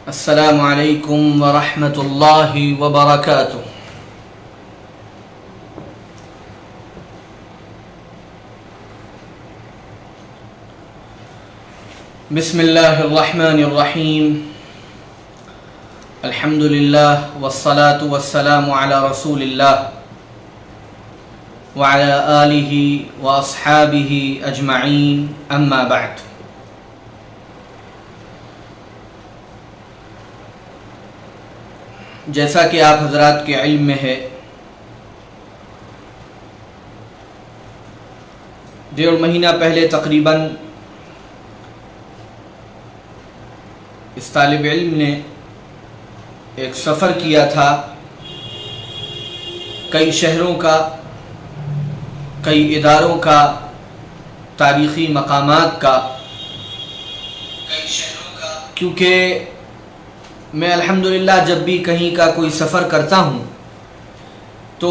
السلام علیکم ورحمۃ اللہ وبرکاتہ۔ بسم اللہ الرحمن الرحیم، الحمد للہ والصلاة والسلام علی رسول اللہ وعلی آلہ واصحابہ اجمعین، اما بعد۔ جیسا کہ آپ حضرات کے علم میں ہے، 1.5 مہینہ پہلے تقریباً اس طالب علم نے ایک سفر کیا تھا، کئی شہروں کا، کئی اداروں کا، تاریخی مقامات کا، کیونکہ میں الحمدللہ جب بھی کہیں کا کوئی سفر کرتا ہوں تو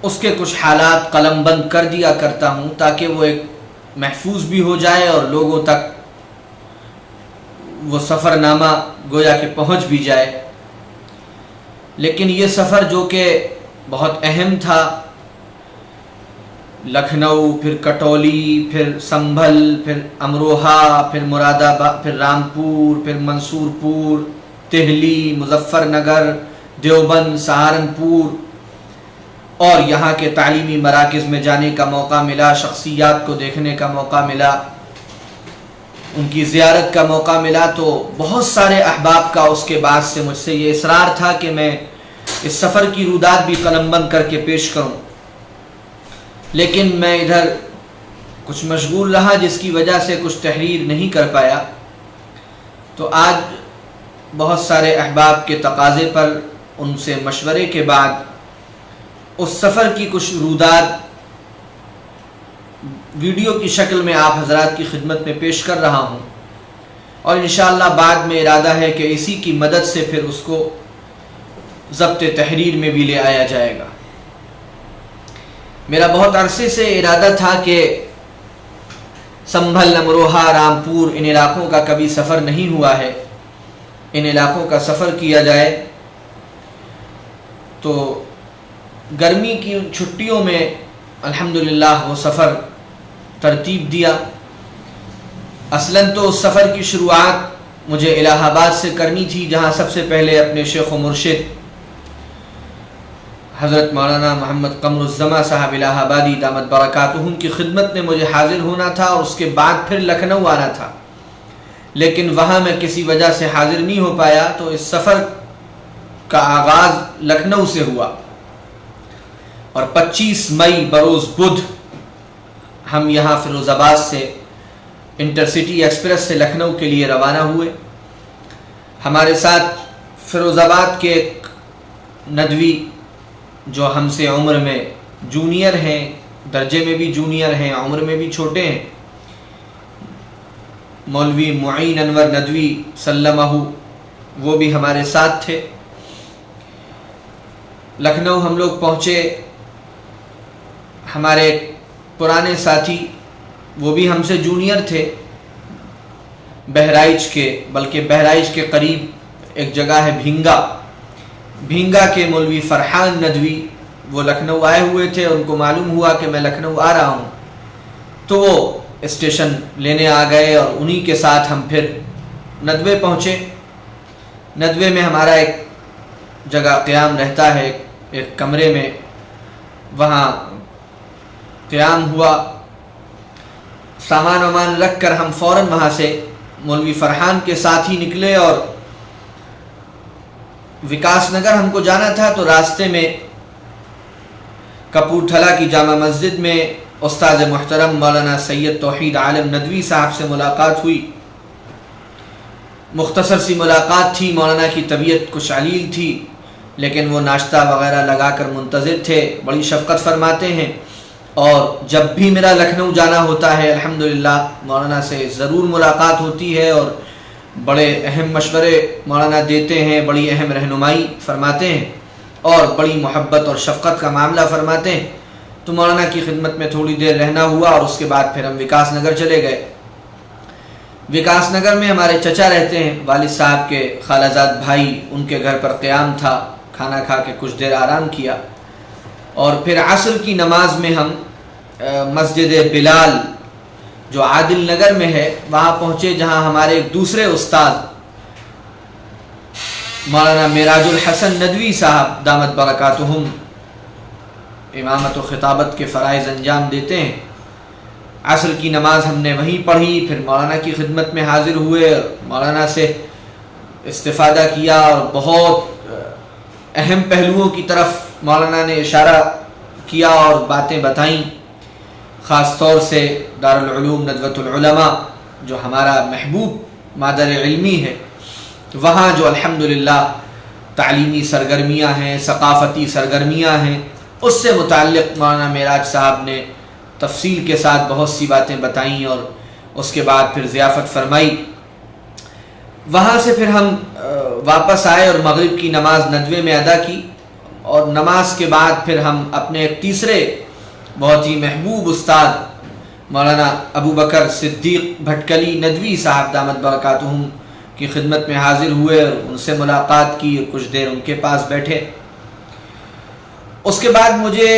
اس کے کچھ حالات قلم بند کر دیا کرتا ہوں تاکہ وہ ایک محفوظ بھی ہو جائے اور لوگوں تک وہ سفر نامہ گویا کہ پہنچ بھی جائے۔ لیکن یہ سفر جو کہ بہت اہم تھا، لکھنؤ، پھر کٹولی، پھر سنبھل، پھر امروہہ، پھر مراد آباد، پھر رامپور، پھر منصور پور، دہلی، مظفر نگر، دیوبند، سہارنپور، اور یہاں کے تعلیمی مراکز میں جانے کا موقع ملا، شخصیات کو دیکھنے کا موقع ملا، ان کی زیارت کا موقع ملا، تو بہت سارے احباب کا اس کے بعد سے مجھ سے یہ اصرار تھا کہ میں اس سفر کی رودات بھی قلم بند کر کے پیش کروں، لیکن میں ادھر کچھ مشغول رہا جس کی وجہ سے کچھ تحریر نہیں کر پایا۔ تو آج بہت سارے احباب کے تقاضے پر، ان سے مشورے کے بعد، اس سفر کی کچھ رودات ویڈیو کی شکل میں آپ حضرات کی خدمت میں پیش کر رہا ہوں، اور انشاءاللہ بعد میں ارادہ ہے کہ اسی کی مدد سے پھر اس کو ضبط تحریر میں بھی لے آیا جائے گا۔ میرا بہت عرصے سے ارادہ تھا کہ سنبھل، امروہہ، رامپور، ان علاقوں کا کبھی سفر نہیں ہوا ہے، ان علاقوں کا سفر کیا جائے۔ تو گرمی کی چھٹیوں میں الحمدللہ وہ سفر ترتیب دیا۔ اصلاً تو اس سفر کی شروعات مجھے الہ آباد سے کرنی تھی، جہاں سب سے پہلے اپنے شیخ و مرشد حضرت مولانا محمد قمر الزماں صاحب الہ آبادی دامت برکاتہم کی خدمت میں مجھے حاضر ہونا تھا، اور اس کے بعد پھر لکھنؤ آنا تھا، لیکن وہاں میں کسی وجہ سے حاضر نہیں ہو پایا۔ تو اس سفر کا آغاز لکھنؤ سے ہوا، اور 25 مئی بروز بدھ ہم یہاں فیروز آباد سے انٹرسٹی ایکسپریس سے لکھنؤ کے لیے روانہ ہوئے۔ ہمارے ساتھ فیروز آباد کے ایک ندوی جو ہم سے عمر میں جونیئر ہیں، درجے میں بھی جونیئر ہیں، عمر میں بھی چھوٹے ہیں، مولوی معین انور ندوی سلمہ، وہ بھی ہمارے ساتھ تھے۔ لکھنؤ ہم لوگ پہنچے، ہمارے پرانے ساتھی، وہ بھی ہم سے جونیئر تھے، بہرائچ کے، بلکہ بہرائچ کے قریب ایک جگہ ہے بھینگا کے مولوی فرحان ندوی، وہ لکھنؤ آئے ہوئے تھے، ان کو معلوم ہوا کہ میں لکھنؤ آ رہا ہوں، تو وہ اسٹیشن لینے آ گئے، اور انہی کے ساتھ ہم پھر ندوے پہنچے۔ ندوے میں ہمارا ایک جگہ قیام رہتا ہے، ایک کمرے میں، وہاں قیام ہوا، سامان وامان رکھ کر ہم فوراً وہاں سے مولوی فرحان کے ساتھ ہی نکلے، اور وکاس نگر ہم کو جانا تھا۔ تو راستے میں کپورتھلا کی جامع مسجد میں استاد محترم مولانا سید توحید عالم ندوی صاحب سے ملاقات ہوئی۔ مختصر سی ملاقات تھی، مولانا کی طبیعت کچھ علیل تھی، لیکن وہ ناشتہ وغیرہ لگا کر منتظر تھے، بڑی شفقت فرماتے ہیں، اور جب بھی میرا لکھنؤ جانا ہوتا ہے الحمدللہ مولانا سے ضرور ملاقات ہوتی ہے، اور بڑے اہم مشورے مولانا دیتے ہیں، بڑی اہم رہنمائی فرماتے ہیں، اور بڑی محبت اور شفقت کا معاملہ فرماتے ہیں۔ تو مولانا کی خدمت میں تھوڑی دیر رہنا ہوا، اور اس کے بعد پھر ہم وکاس نگر چلے گئے۔ وکاس نگر میں ہمارے چچا رہتے ہیں، والد صاحب کے خالہ زاد بھائی، ان کے گھر پر قیام تھا، کھانا کھا کے کچھ دیر آرام کیا، اور پھر عصر کی نماز میں ہم مسجد بلال جو عادل نگر میں ہے وہاں پہنچے، جہاں ہمارے ایک دوسرے استاد مولانا معراج الحسن ندوی صاحب دامت برکاتہم امامت و خطابت کے فرائض انجام دیتے ہیں۔ عصر کی نماز ہم نے وہیں پڑھی، پھر مولانا کی خدمت میں حاضر ہوئے، مولانا سے استفادہ کیا، اور بہت اہم پہلوؤں کی طرف مولانا نے اشارہ کیا اور باتیں بتائیں، خاص طور سے دارالعلوم ندوۃ العلماء جو ہمارا محبوب مادر علمی ہے، وہاں جو الحمدللہ تعلیمی سرگرمیاں ہیں، ثقافتی سرگرمیاں ہیں، اس سے متعلق مولانا معراج صاحب نے تفصیل کے ساتھ بہت سی باتیں بتائیں، اور اس کے بعد پھر ضیافت فرمائی۔ وہاں سے پھر ہم واپس آئے اور مغرب کی نماز ندوے میں ادا کی، اور نماز کے بعد پھر ہم اپنے ایک تیسرے بہت ہی محبوب استاد مولانا ابو بکر صدیق بھٹکلی ندوی صاحب دامت برکاتہم کی خدمت میں حاضر ہوئے، اور ان سے ملاقات کی، اور کچھ دیر ان کے پاس بیٹھے۔ اس کے بعد مجھے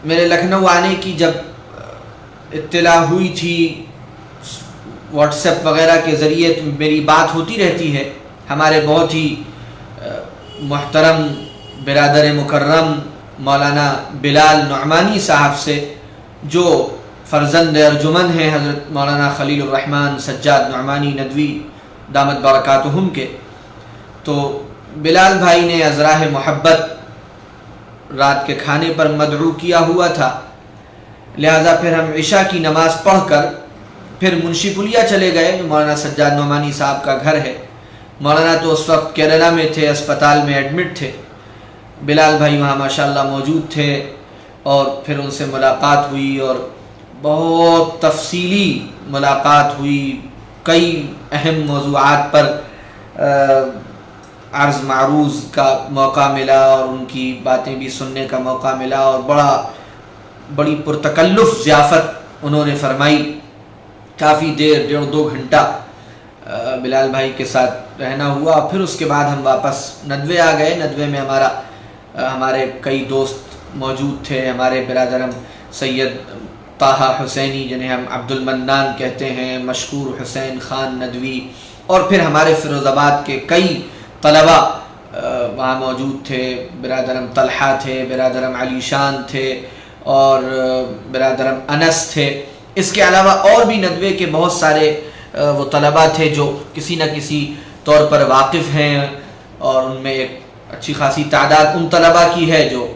میرے لکھنؤ آنے کی جب اطلاع ہوئی تھی، واٹس ایپ وغیرہ کے ذریعے میری بات ہوتی رہتی ہے ہمارے بہت ہی محترم برادر مکرم مولانا بلال نعمانی صاحب سے، جو فرزند ارجمن ہیں حضرت مولانا خلیل الرحمن سجاد نعمانی ندوی دامت برکاتہم کے۔ تو بلال بھائی نے ازراہ محبت رات کے کھانے پر مدعو کیا ہوا تھا، لہذا پھر ہم عشاء کی نماز پڑھ کر پھر منشی پلیا چلے گئے، جو مولانا سجاد نعمانی صاحب کا گھر ہے۔ مولانا تو اس وقت کیرلا میں تھے، اسپتال میں ایڈمٹ تھے، بلال بھائی وہاں ماشاءاللہ موجود تھے، اور پھر ان سے ملاقات ہوئی، اور بہت تفصیلی ملاقات ہوئی، کئی اہم موضوعات پر عرض معروض کا موقع ملا، اور ان کی باتیں بھی سننے کا موقع ملا، اور بڑی پرتکلف ضیافت انہوں نے فرمائی۔ کافی دیر، 1.5-2 گھنٹہ بلال بھائی کے ساتھ رہنا ہوا۔ پھر اس کے بعد ہم واپس ندوے آ گئے۔ ندوے میں ہمارے کئی دوست موجود تھے، ہمارے برادرم سید طاہا حسینی جنہیں ہم عبد المنان کہتے ہیں، مشکور حسین خان ندوی، اور پھر ہمارے فیروز آباد کے کئی طلباء وہاں موجود تھے، برادرم طلحہ تھے، برادرم علی شان تھے، اور برادرم انس تھے۔ اس کے علاوہ اور بھی ندوے کے بہت سارے وہ طلباء تھے جو کسی نہ کسی طور پر واقف ہیں، اور ان میں ایک اچھی خاصی تعداد ان طلباء کی ہے جو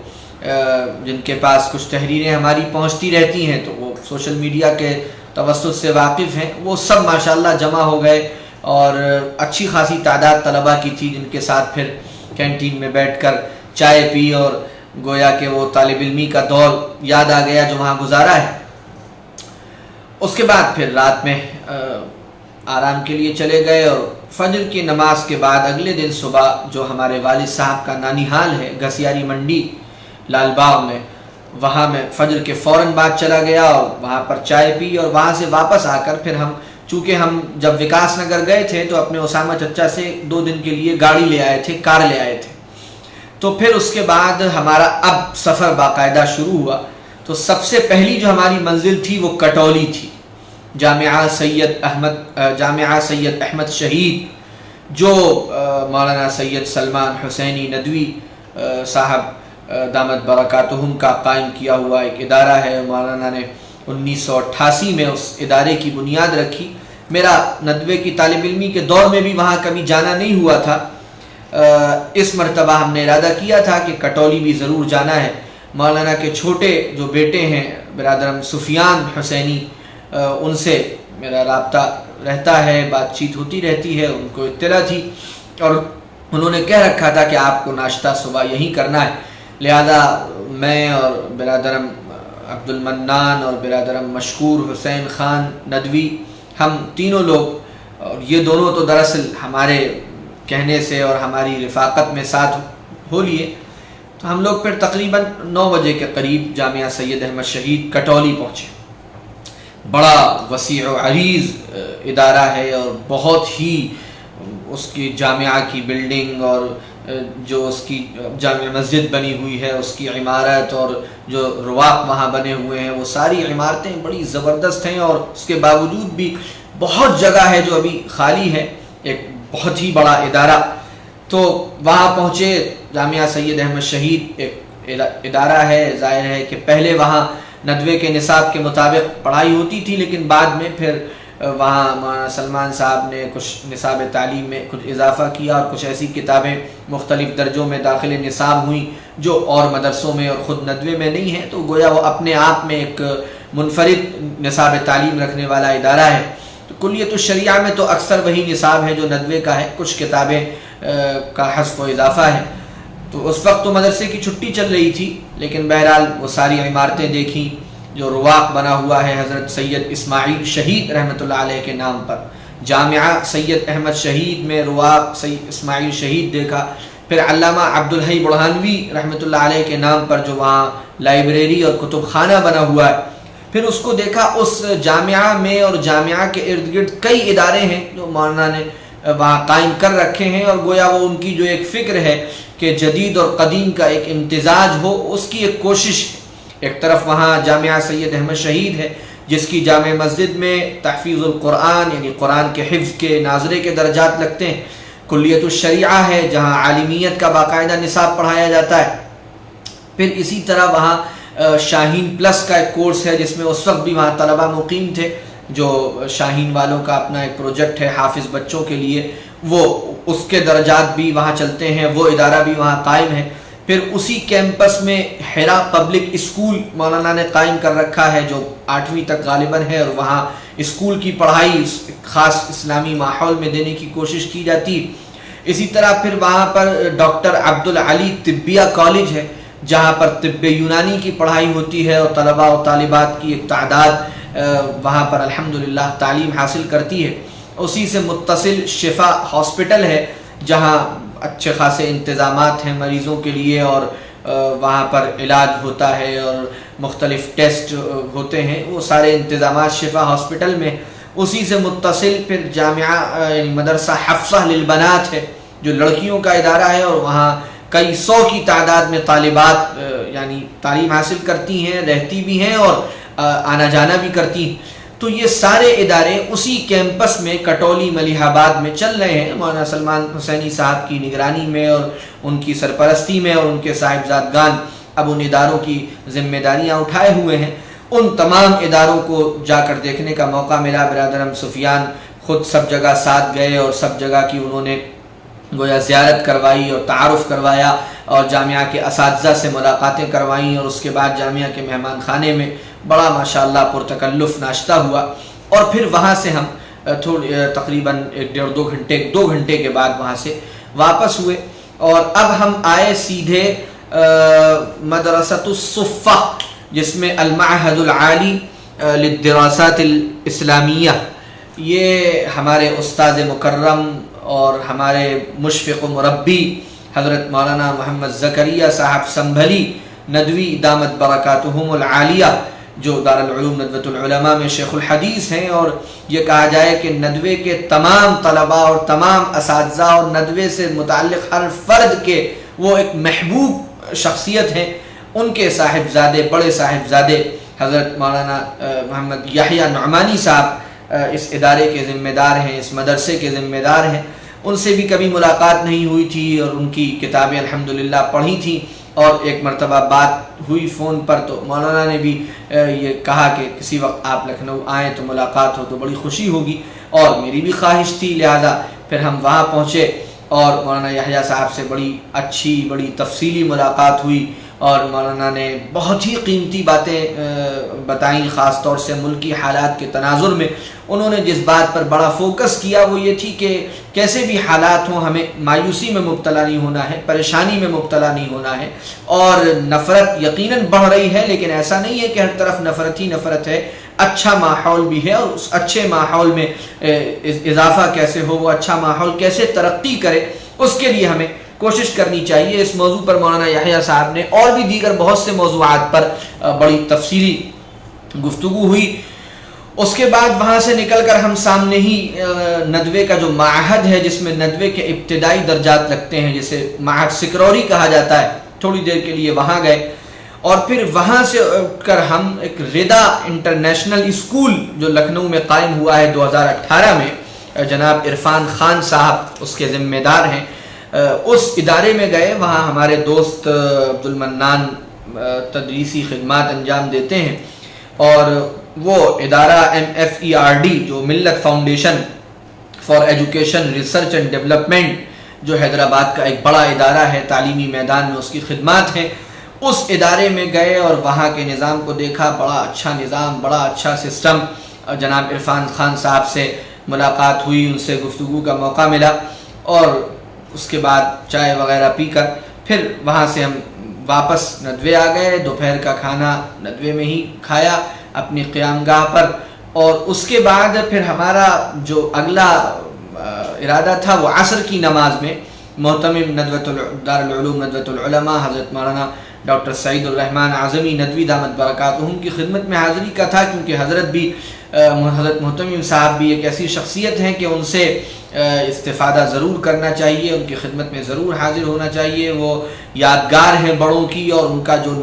جن کے پاس کچھ تحریریں ہماری پہنچتی رہتی ہیں، تو وہ سوشل میڈیا کے توسط سے واقف ہیں۔ وہ سب ماشاءاللہ جمع ہو گئے، اور اچھی خاصی تعداد طلباء کی تھی، جن کے ساتھ پھر کینٹین میں بیٹھ کر چائے پی، اور گویا کہ وہ طالب علمی کا دور یاد آ گیا جو وہاں گزارا ہے۔ اس کے بعد پھر رات میں آرام کے لیے چلے گئے، اور فجر کی نماز کے بعد اگلے دن صبح جو ہمارے والد صاحب کا نانیحال ہے گھسیاری منڈی لال باغ میں، وہاں میں فجر کے فوراً بعد چلا گیا، اور وہاں پر چائے پی، اور وہاں سے واپس آ کر پھر چونکہ ہم جب وکاس نگر گئے تھے تو اپنے اسامہ چچا سے 2 دن کے لیے گاڑی لے آئے تھے، کار لے آئے تھے، تو پھر اس کے بعد ہمارا اب سفر باقاعدہ شروع ہوا۔ تو سب سے پہلی جو ہماری منزل تھی وہ کٹولی تھی، جامعہ سید احمد شہید، جو مولانا سید سلمان حسینی ندوی صاحب دامت برکاتہم کا قائم کیا ہوا ایک ادارہ ہے۔ مولانا نے 1988 میں اس ادارے کی بنیاد رکھی۔ میرا ندوے کی طالب علمی کے دور میں بھی وہاں کبھی جانا نہیں ہوا تھا، اس مرتبہ ہم نے ارادہ کیا تھا کہ کٹولی بھی ضرور جانا ہے۔ مولانا کے چھوٹے جو بیٹے ہیں برادرم سفیان حسینی، ان سے میرا رابطہ رہتا ہے، بات چیت ہوتی رہتی ہے، ان کو اطلاع تھی، اور انہوں نے کہہ رکھا تھا کہ آپ کو ناشتہ صبح یہیں کرنا ہے، لہذا میں اور برادرم عبد المنان اور برادرم مشکور حسین خان ندوی، ہم تینوں لوگ، اور یہ دونوں تو دراصل ہمارے کہنے سے اور ہماری رفاقت میں ساتھ ہو لیے، تو ہم لوگ پھر تقریباً 9 بجے کے قریب جامعہ سید احمد شہید کٹولی پہنچے۔ بڑا وسیع و عریض ادارہ ہے، اور بہت ہی اس کی جامعہ کی بلڈنگ اور جو اس کی جامع مسجد بنی ہوئی ہے، اس کی عمارت اور جو رواق وہاں بنے ہوئے ہیں، وہ ساری عمارتیں بڑی زبردست ہیں، اور اس کے باوجود بھی بہت جگہ ہے جو ابھی خالی ہے، ایک بہت ہی بڑا ادارہ۔ تو وہاں پہنچے، جامعہ سید احمد شہید ایک ادارہ ہے، ظاہر ہے کہ پہلے وہاں ندوے کے نصاب کے مطابق پڑھائی ہوتی تھی، لیکن بعد میں پھر وہاں مولانا سلمان صاحب نے کچھ نصاب تعلیم میں کچھ اضافہ کیا، اور کچھ ایسی کتابیں مختلف درجوں میں داخل نصاب ہوئیں جو اور مدرسوں میں اور خود ندوے میں نہیں ہیں، تو گویا وہ اپنے آپ میں ایک منفرد نصاب تعلیم رکھنے والا ادارہ ہے۔ تو کلیت الشریعہ میں تو اکثر وہی نصاب ہے جو ندوے کا ہے، کچھ کتابیں کا حذف و اضافہ ہے۔ تو اس وقت تو مدرسے کی چھٹی چل رہی تھی، لیکن بہرحال وہ ساری عمارتیں دیکھیں، جو رواق بنا ہوا ہے حضرت سید اسماعیل شہید رحمۃ اللہ علیہ کے نام پر، جامعہ سید احمد شہید میں رواق سید اسماعیل شہید دیکھا، پھر علامہ عبدالحی برہانوی رحمۃ اللہ علیہ کے نام پر جو وہاں لائبریری اور کتب خانہ بنا ہوا ہے، پھر اس کو دیکھا۔ اس جامعہ میں اور جامعہ کے ارد گرد کئی ادارے ہیں جو مولانا نے وہاں قائم کر رکھے ہیں، اور گویا وہ ان کی جو ایک فکر ہے کہ جدید اور قدیم کا ایک امتزاج ہو، اس کی ایک کوشش ہے۔ ایک طرف وہاں جامعہ سید احمد شہید ہے، جس کی جامع مسجد میں تحفیظ القرآن یعنی قرآن کے حفظ کے ناظرے کے درجات لگتے ہیں، کلیت الشریعہ ہے جہاں عالمیت کا باقاعدہ نصاب پڑھایا جاتا ہے، پھر اسی طرح وہاں شاہین پلس کا ایک کورس ہے جس میں اس وقت بھی وہاں طلبہ مقیم تھے، جو شاہین والوں کا اپنا ایک پروجیکٹ ہے حافظ بچوں کے لیے، وہ اس کے درجات بھی وہاں چلتے ہیں، وہ ادارہ بھی وہاں قائم ہے۔ پھر اسی کیمپس میں حرا پبلک اسکول مولانا نے قائم کر رکھا ہے، جو 8ویں تک غالباً ہے، اور وہاں اسکول کی پڑھائی خاص اسلامی ماحول میں دینے کی کوشش کی جاتی۔ اسی طرح پھر وہاں پر ڈاکٹر عبدالعلی طبیہ کالج ہے، جہاں پر طب یونانی کی پڑھائی ہوتی ہے، اور طلباء و طالبات کی ایک تعداد وہاں پر الحمدللہ تعلیم حاصل کرتی ہے۔ اسی سے متصل شفا ہاسپٹل ہے، جہاں اچھے خاصے انتظامات ہیں مریضوں کے لیے، اور وہاں پر علاج ہوتا ہے اور مختلف ٹیسٹ ہوتے ہیں، وہ سارے انتظامات شفا ہاسپٹل میں۔ اسی سے متصل پھر جامعہ یعنی مدرسہ حفصہ للبنات ہے، جو لڑکیوں کا ادارہ ہے، اور وہاں کئی سو کی تعداد میں طالبات یعنی تعلیم حاصل کرتی ہیں، رہتی بھی ہیں اور آنا جانا بھی کرتی ہیں۔ تو یہ سارے ادارے اسی کیمپس میں کٹولی ملیح آباد میں چل رہے ہیں، مولانا سلمان حسینی صاحب کی نگرانی میں اور ان کی سرپرستی میں، اور ان کے صاحبزادگان اب ان اداروں کی ذمہ داریاں اٹھائے ہوئے ہیں۔ ان تمام اداروں کو جا کر دیکھنے کا موقع ملا۔ برادرم سفیان خود سب جگہ ساتھ گئے، اور سب جگہ کی انہوں نے گویا زیارت کروائی اور تعارف کروایا، اور جامعہ کے اساتذہ سے ملاقاتیں کروائیں، اور اس کے بعد جامعہ کے مہمان خانے میں بڑا ماشاءاللہ پرتکلف ناشتہ ہوا، اور پھر وہاں سے ہم تقریباً 1.5-2 گھنٹے کے بعد وہاں سے واپس ہوئے، اور اب ہم آئے سیدھے مدرسۃ الصفہ، جس میں المعہد العالی للدراسات الاسلامیہ، یہ ہمارے استاذ مکرم اور ہمارے مشفق و مربی حضرت مولانا محمد زکریا صاحب سنبھلی ندوی دامت برکاتہم العالیہ، جو دارالعلوم ندوۃ العلماء میں شیخ الحدیث ہیں، اور یہ کہا جائے کہ ندوے کے تمام طلباء اور تمام اساتذہ اور ندوے سے متعلق ہر فرد کے وہ ایک محبوب شخصیت ہیں۔ ان کے صاحبزادے، بڑے صاحبزادے حضرت مولانا محمد یحییٰ نعمانی صاحب اس ادارے کے ذمہ دار ہیں، اس مدرسے کے ذمہ دار ہیں۔ ان سے بھی کبھی ملاقات نہیں ہوئی تھی، اور ان کی کتابیں الحمدللہ پڑھی تھیں، اور ایک مرتبہ بات ہوئی فون پر، تو مولانا نے بھی یہ کہا کہ کسی وقت آپ لکھنؤ آئیں تو ملاقات ہو تو بڑی خوشی ہوگی، اور میری بھی خواہش تھی، لہذا پھر ہم وہاں پہنچے، اور مولانا یحییٰ صاحب سے بڑی اچھی بڑی تفصیلی ملاقات ہوئی، اور مولانا نے بہت ہی قیمتی باتیں بتائیں، خاص طور سے ملکی حالات کے تناظر میں انہوں نے جس بات پر بڑا فوکس کیا وہ یہ تھی کہ کیسے بھی حالات ہوں، ہمیں مایوسی میں مبتلا نہیں ہونا ہے، پریشانی میں مبتلا نہیں ہونا ہے، اور نفرت یقیناً بڑھ رہی ہے، لیکن ایسا نہیں ہے کہ ہر طرف نفرت ہی نفرت ہے، اچھا ماحول بھی ہے، اور اس اچھے ماحول میں اضافہ کیسے ہو، وہ اچھا ماحول کیسے ترقی کرے، اس کے لیے ہمیں کوشش کرنی چاہیے۔ اس موضوع پر مولانا یحییٰ صاحب نے اور بھی دیگر بہت سے موضوعات پر بڑی تفصیلی گفتگو ہوئی۔ اس کے بعد وہاں سے نکل کر ہم سامنے ہی ندوے کا جو معہد ہے جس میں ندوے کے ابتدائی درجات لگتے ہیں، جسے معہد سکروری کہا جاتا ہے، تھوڑی دیر کے لیے وہاں گئے، اور پھر وہاں سے اٹھ کر ہم ایک ردا انٹرنیشنل اسکول جو لکھنؤ میں قائم ہوا ہے 2018 میں، جناب عرفان خان صاحب اس کے ذمہ دار ہیں، اس ادارے میں گئے۔ وہاں ہمارے دوست عبدالمنان تدریسی خدمات انجام دیتے ہیں، اور وہ ادارہ MFERD جو ملت foundation for education research and development, جو حیدرآباد کا ایک بڑا ادارہ ہے، تعلیمی میدان میں اس کی خدمات ہیں، اس ادارے میں گئے اور وہاں کے نظام کو دیکھا۔ بڑا اچھا نظام، بڑا اچھا سسٹم۔ جناب عرفان خان صاحب سے ملاقات ہوئی، ان سے گفتگو کا موقع ملا، اور اس کے بعد چائے وغیرہ پی کر پھر وہاں سے ہم واپس ندوے آ گئے۔ دوپہر کا کھانا ندوے میں ہی کھایا اپنی قیام گاہ پر، اور اس کے بعد پھر ہمارا جو اگلا ارادہ تھا وہ عصر کی نماز میں محتمم دارالعلوم ندوۃ العلماء حضرت مولانا ڈاکٹر سعید الرحمن اعظمی ندوی دامت برکاتہم کی خدمت میں حاضری کا تھا، کیونکہ حضرت محتمم صاحب بھی ایک ایسی شخصیت ہیں کہ ان سے استفادہ ضرور کرنا چاہیے، ان کی خدمت میں ضرور حاضر ہونا چاہیے۔ وہ یادگار ہیں بڑوں کی، اور ان کا جو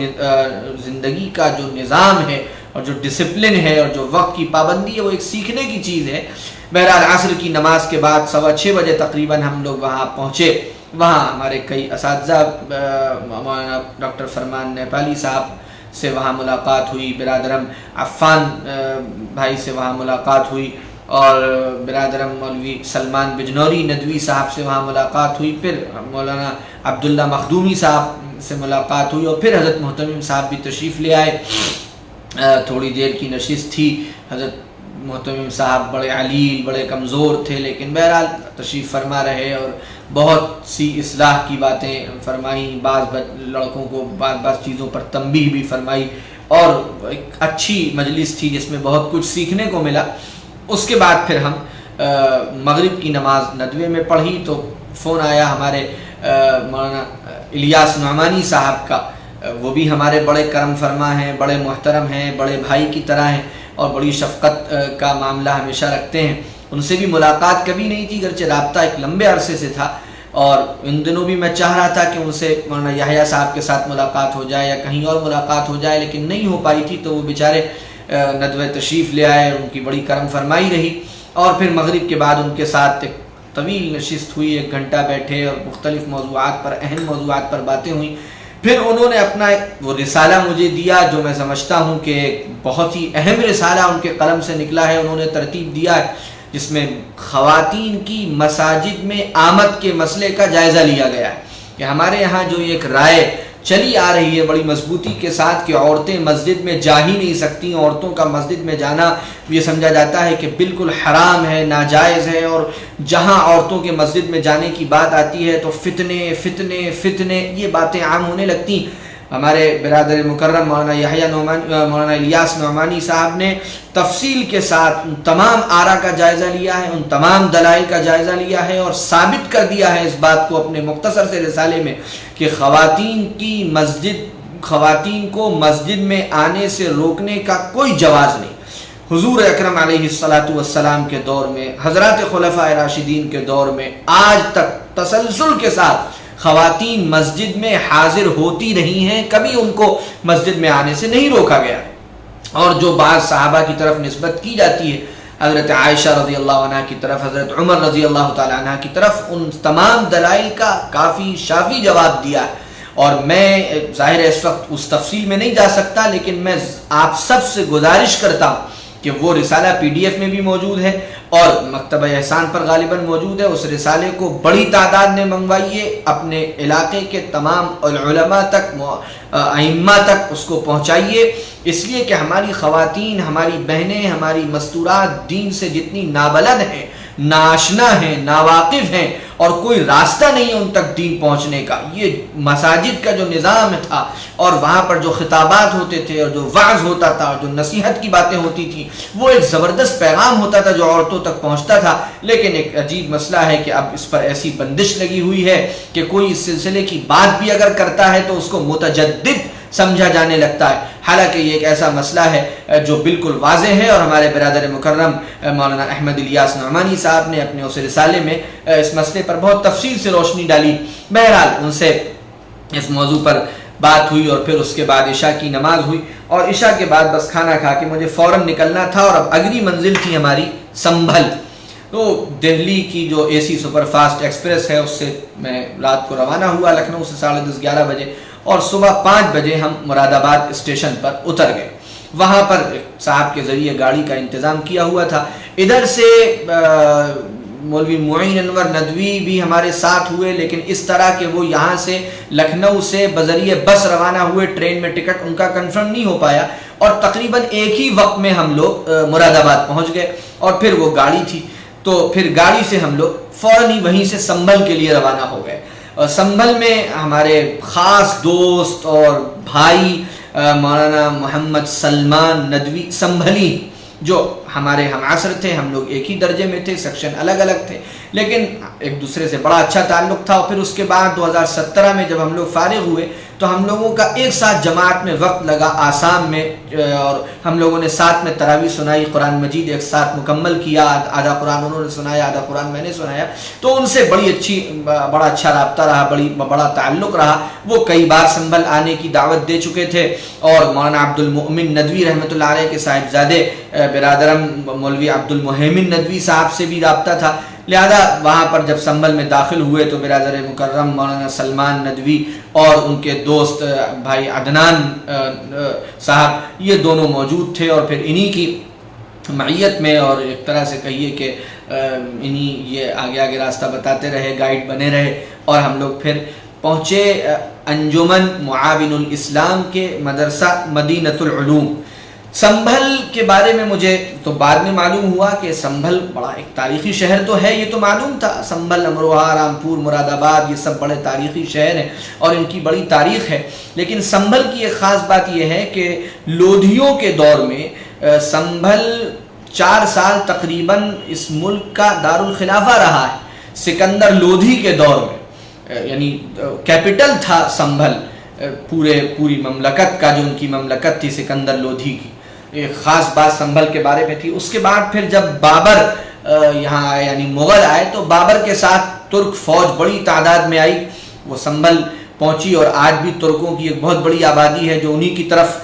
زندگی کا جو نظام ہے اور جو ڈسپلن ہے اور جو وقت کی پابندی ہے، وہ ایک سیکھنے کی چیز ہے۔ بہرحال عصر کی نماز کے بعد 6:15 بجے تقریباً ہم لوگ وہاں پہنچے۔ وہاں ہمارے کئی اساتذہ، مولانا ڈاکٹر فرمان نیپالی صاحب سے وہاں ملاقات ہوئی، برادرم عفان بھائی سے وہاں ملاقات ہوئی، اور برادرم مولوی سلمان بجنوری ندوی صاحب سے وہاں ملاقات ہوئی، پھر مولانا عبداللہ مخدومی صاحب سے ملاقات ہوئی، اور پھر حضرت محتمم صاحب بھی تشریف لے آئے۔ تھوڑی دیر کی نشست تھی۔ حضرت محتمم صاحب بڑے علیل، بڑے کمزور تھے، لیکن بہرحال تشریف فرما رہے، اور بہت سی اصلاح کی باتیں فرمائیں، بعض لڑکوں کو بعض چیزوں پر تنبیہ بھی فرمائی، اور ایک اچھی مجلس تھی جس میں بہت کچھ سیکھنے کو ملا۔ اس کے بعد پھر ہم مغرب کی نماز ندوے میں پڑھی تو فون آیا ہمارے مولانا الیاس نعمانی صاحب کا۔ وہ بھی ہمارے بڑے کرم فرما ہیں، بڑے محترم ہیں، بڑے بھائی کی طرح ہیں، اور بڑی شفقت کا معاملہ ہمیشہ رکھتے ہیں۔ ان سے بھی ملاقات کبھی نہیں تھی، گرچہ رابطہ ایک لمبے عرصے سے تھا، اور ان دنوں بھی میں چاہ رہا تھا کہ ان سے مولانا یحییٰ صاحب کے ساتھ ملاقات ہو جائے یا کہیں اور ملاقات ہو جائے، لیکن نہیں ہو پائی تھی، تو وہ بیچارے ندوہ تشریف لے آئے، ان کی بڑی کرم فرمائی رہی۔ اور پھر مغرب کے بعد ان کے ساتھ ایک طویل نشست ہوئی، 1 گھنٹہ بیٹھے اور مختلف موضوعات پر، اہم موضوعات پر باتیں ہوئیں۔ پھر انہوں نے اپنا وہ رسالہ مجھے دیا، جو میں سمجھتا ہوں کہ ایک بہت ہی اہم رسالہ ان کے قلم سے نکلا ہے۔ انہوں نے ترتیب دیا ہے جس میں خواتین کی مساجد میں آمد کے مسئلے کا جائزہ لیا گیا ہے، کہ ہمارے یہاں جو ایک رائے چلی آ رہی ہے بڑی مضبوطی کے ساتھ کہ عورتیں مسجد میں جا ہی نہیں سکتی، عورتوں کا مسجد میں جانا یہ سمجھا جاتا ہے کہ بالکل حرام ہے، ناجائز ہے، اور جہاں عورتوں کے مسجد میں جانے کی بات آتی ہے تو فتنے فتنے فتنے یہ باتیں عام ہونے لگتی۔ ہمارے برادر مکرم مولانا الیاس نعمانی صاحب نے تفصیل کے ساتھ ان تمام آراء کا جائزہ لیا ہے، ان تمام دلائل کا جائزہ لیا ہے، اور ثابت کر دیا ہے اس بات کو اپنے مختصر سے رسالے میں کہ خواتین کو مسجد میں آنے سے روکنے کا کوئی جواز نہیں۔ حضور اکرم علیہ الصلاۃ والسلام کے دور میں، حضرات خلفائے راشدین کے دور میں، آج تک تسلسل کے ساتھ خواتین مسجد میں حاضر ہوتی رہی ہیں، کبھی ان کو مسجد میں آنے سے نہیں روکا گیا۔ اور جو بعض صحابہ کی طرف نسبت کی جاتی ہے، حضرت عائشہ رضی اللہ عنہ کی طرف، حضرت عمر رضی اللہ تعالی عنہ کی طرف، ان تمام دلائل کا کافی شافی جواب دیا ہے۔ اور میں ظاہر ہے اس وقت اس تفصیل میں نہیں جا سکتا، لیکن میں آپ سب سے گزارش کرتا ہوں کہ وہ رسالہ PDF میں بھی موجود ہے اور مکتبہ احسان پر غالباً موجود ہے۔ اس رسالے کو بڑی تعداد میں منگوائیے، اپنے علاقے کے تمام علماء تک، ائمہ تک اس کو پہنچائیے، اس لیے کہ ہماری خواتین، ہماری بہنیں، ہماری مستورات دین سے جتنی نابلد ہیں، ناآشنا ہیں، ناواقف ہیں، اور کوئی راستہ نہیں ہے ان تک دین پہنچنے کا۔ یہ مساجد کا جو نظام تھا، اور وہاں پر جو خطابات ہوتے تھے، اور جو وعظ ہوتا تھا، اور جو نصیحت کی باتیں ہوتی تھیں، وہ ایک زبردست پیغام ہوتا تھا جو عورتوں تک پہنچتا تھا۔ لیکن ایک عجیب مسئلہ ہے کہ اب اس پر ایسی بندش لگی ہوئی ہے کہ کوئی اس سلسلے کی بات بھی اگر کرتا ہے تو اس کو متجدد سمجھا جانے لگتا ہے، حالانکہ یہ ایک ایسا مسئلہ ہے جو بالکل واضح ہے، اور ہمارے برادر مکرم مولانا احمد الیاس نعمانی صاحب نے اپنے اس رسالے میں اس مسئلے پر بہت تفصیل سے روشنی ڈالی۔ بہرحال ان سے اس موضوع پر بات ہوئی، اور پھر اس کے بعد عشاء کی نماز ہوئی، اور عشاء کے بعد بس کھانا کھا کے مجھے فوراً نکلنا تھا، اور اب اگلی منزل تھی ہماری سنبھل۔ تو دہلی کی جو اے سی سپر فاسٹ ایکسپریس ہے اس سے میں رات کو روانہ ہوا لکھنؤ سے 10:30 11 بجے، اور صبح 5 بجے ہم مراد آباد اسٹیشن پر اتر گئے۔ وہاں پر صاحب کے ذریعے گاڑی کا انتظام کیا ہوا تھا، ادھر سے مولوی معین انور ندوی بھی ہمارے ساتھ ہوئے، لیکن اس طرح کہ وہ یہاں سے لکھنؤ سے بذریعہ بس روانہ ہوئے، ٹرین میں ٹکٹ ان کا کنفرم نہیں ہو پایا، اور تقریباً ایک ہی وقت میں ہم لوگ مراد آباد پہنچ گئے، اور پھر وہ گاڑی تھی تو پھر گاڑی سے ہم لوگ فوراً ہی وہیں سے سنبھل کے لیے روانہ ہو گئے۔ اور سنبھل میں ہمارے خاص دوست اور بھائی مولانا محمد سلمان ندوی سنبھلی، جو ہمارے ہم عصر تھے، ہم لوگ ایک ہی درجے میں تھے، سیکشن الگ الگ تھے، لیکن ایک دوسرے سے بڑا اچھا تعلق تھا۔ اور پھر اس کے بعد 2017 میں جب ہم لوگ فارغ ہوئے تو ہم لوگوں کا ایک ساتھ جماعت میں وقت لگا آسام میں، اور ہم لوگوں نے ساتھ میں تراویح سنائی، قرآن مجید ایک ساتھ مکمل کیا، آدھا قرآن انہوں نے سنایا، آدھا قرآن میں نے سنایا، تو ان سے بڑا اچھا رابطہ رہا، بڑا تعلق رہا۔ وہ کئی بار سنبھل آنے کی دعوت دے چکے تھے، اور مولانا عبد المؤمن ندوی رحمۃ اللہ علیہ کے صاحبزادے برادرم مولوی عبد المحیمن ندوی صاحب سے بھی رابطہ تھا، لہذا وہاں پر جب سنبھل میں داخل ہوئے تو برادر مکرم مولانا سلمان ندوی اور ان کے دوست بھائی عدنان صاحب یہ دونوں موجود تھے، اور پھر انہی کی معیت میں، اور ایک طرح سے کہیے کہ انہی یہ آگے آگے راستہ بتاتے رہے، گائیڈ بنے رہے، اور ہم لوگ پھر پہنچے انجمن معاون الاسلام کے مدرسہ مدینۃ العلوم۔ سنبھل کے بارے میں مجھے تو بعد میں معلوم ہوا کہ سنبھل بڑا ایک تاریخی شہر تو ہے، یہ تو معلوم تھا، سنبھل، امروہہ، رامپور، مراد آباد یہ سب بڑے تاریخی شہر ہیں اور ان کی بڑی تاریخ ہے، لیکن سنبھل کی ایک خاص بات یہ ہے کہ لودھیوں کے دور میں سنبھل 4 سال تقریباً اس ملک کا دارالخلافہ رہا ہے، سکندر لودھی کے دور میں، یعنی کیپٹل تھا سنبھل پوری مملکت کا، جو ان کی مملکت تھی سکندر لودھی کی۔ ایک خاص بات سنبھل کے بارے میں تھی۔ اس کے بعد پھر جب بابر یہاں آئے، یعنی مغل آئے، تو بابر کے ساتھ ترک فوج بڑی تعداد میں آئی، وہ سنبھل پہنچی، اور آج بھی ترکوں کی ایک بہت بڑی آبادی ہے جو انہی کی طرف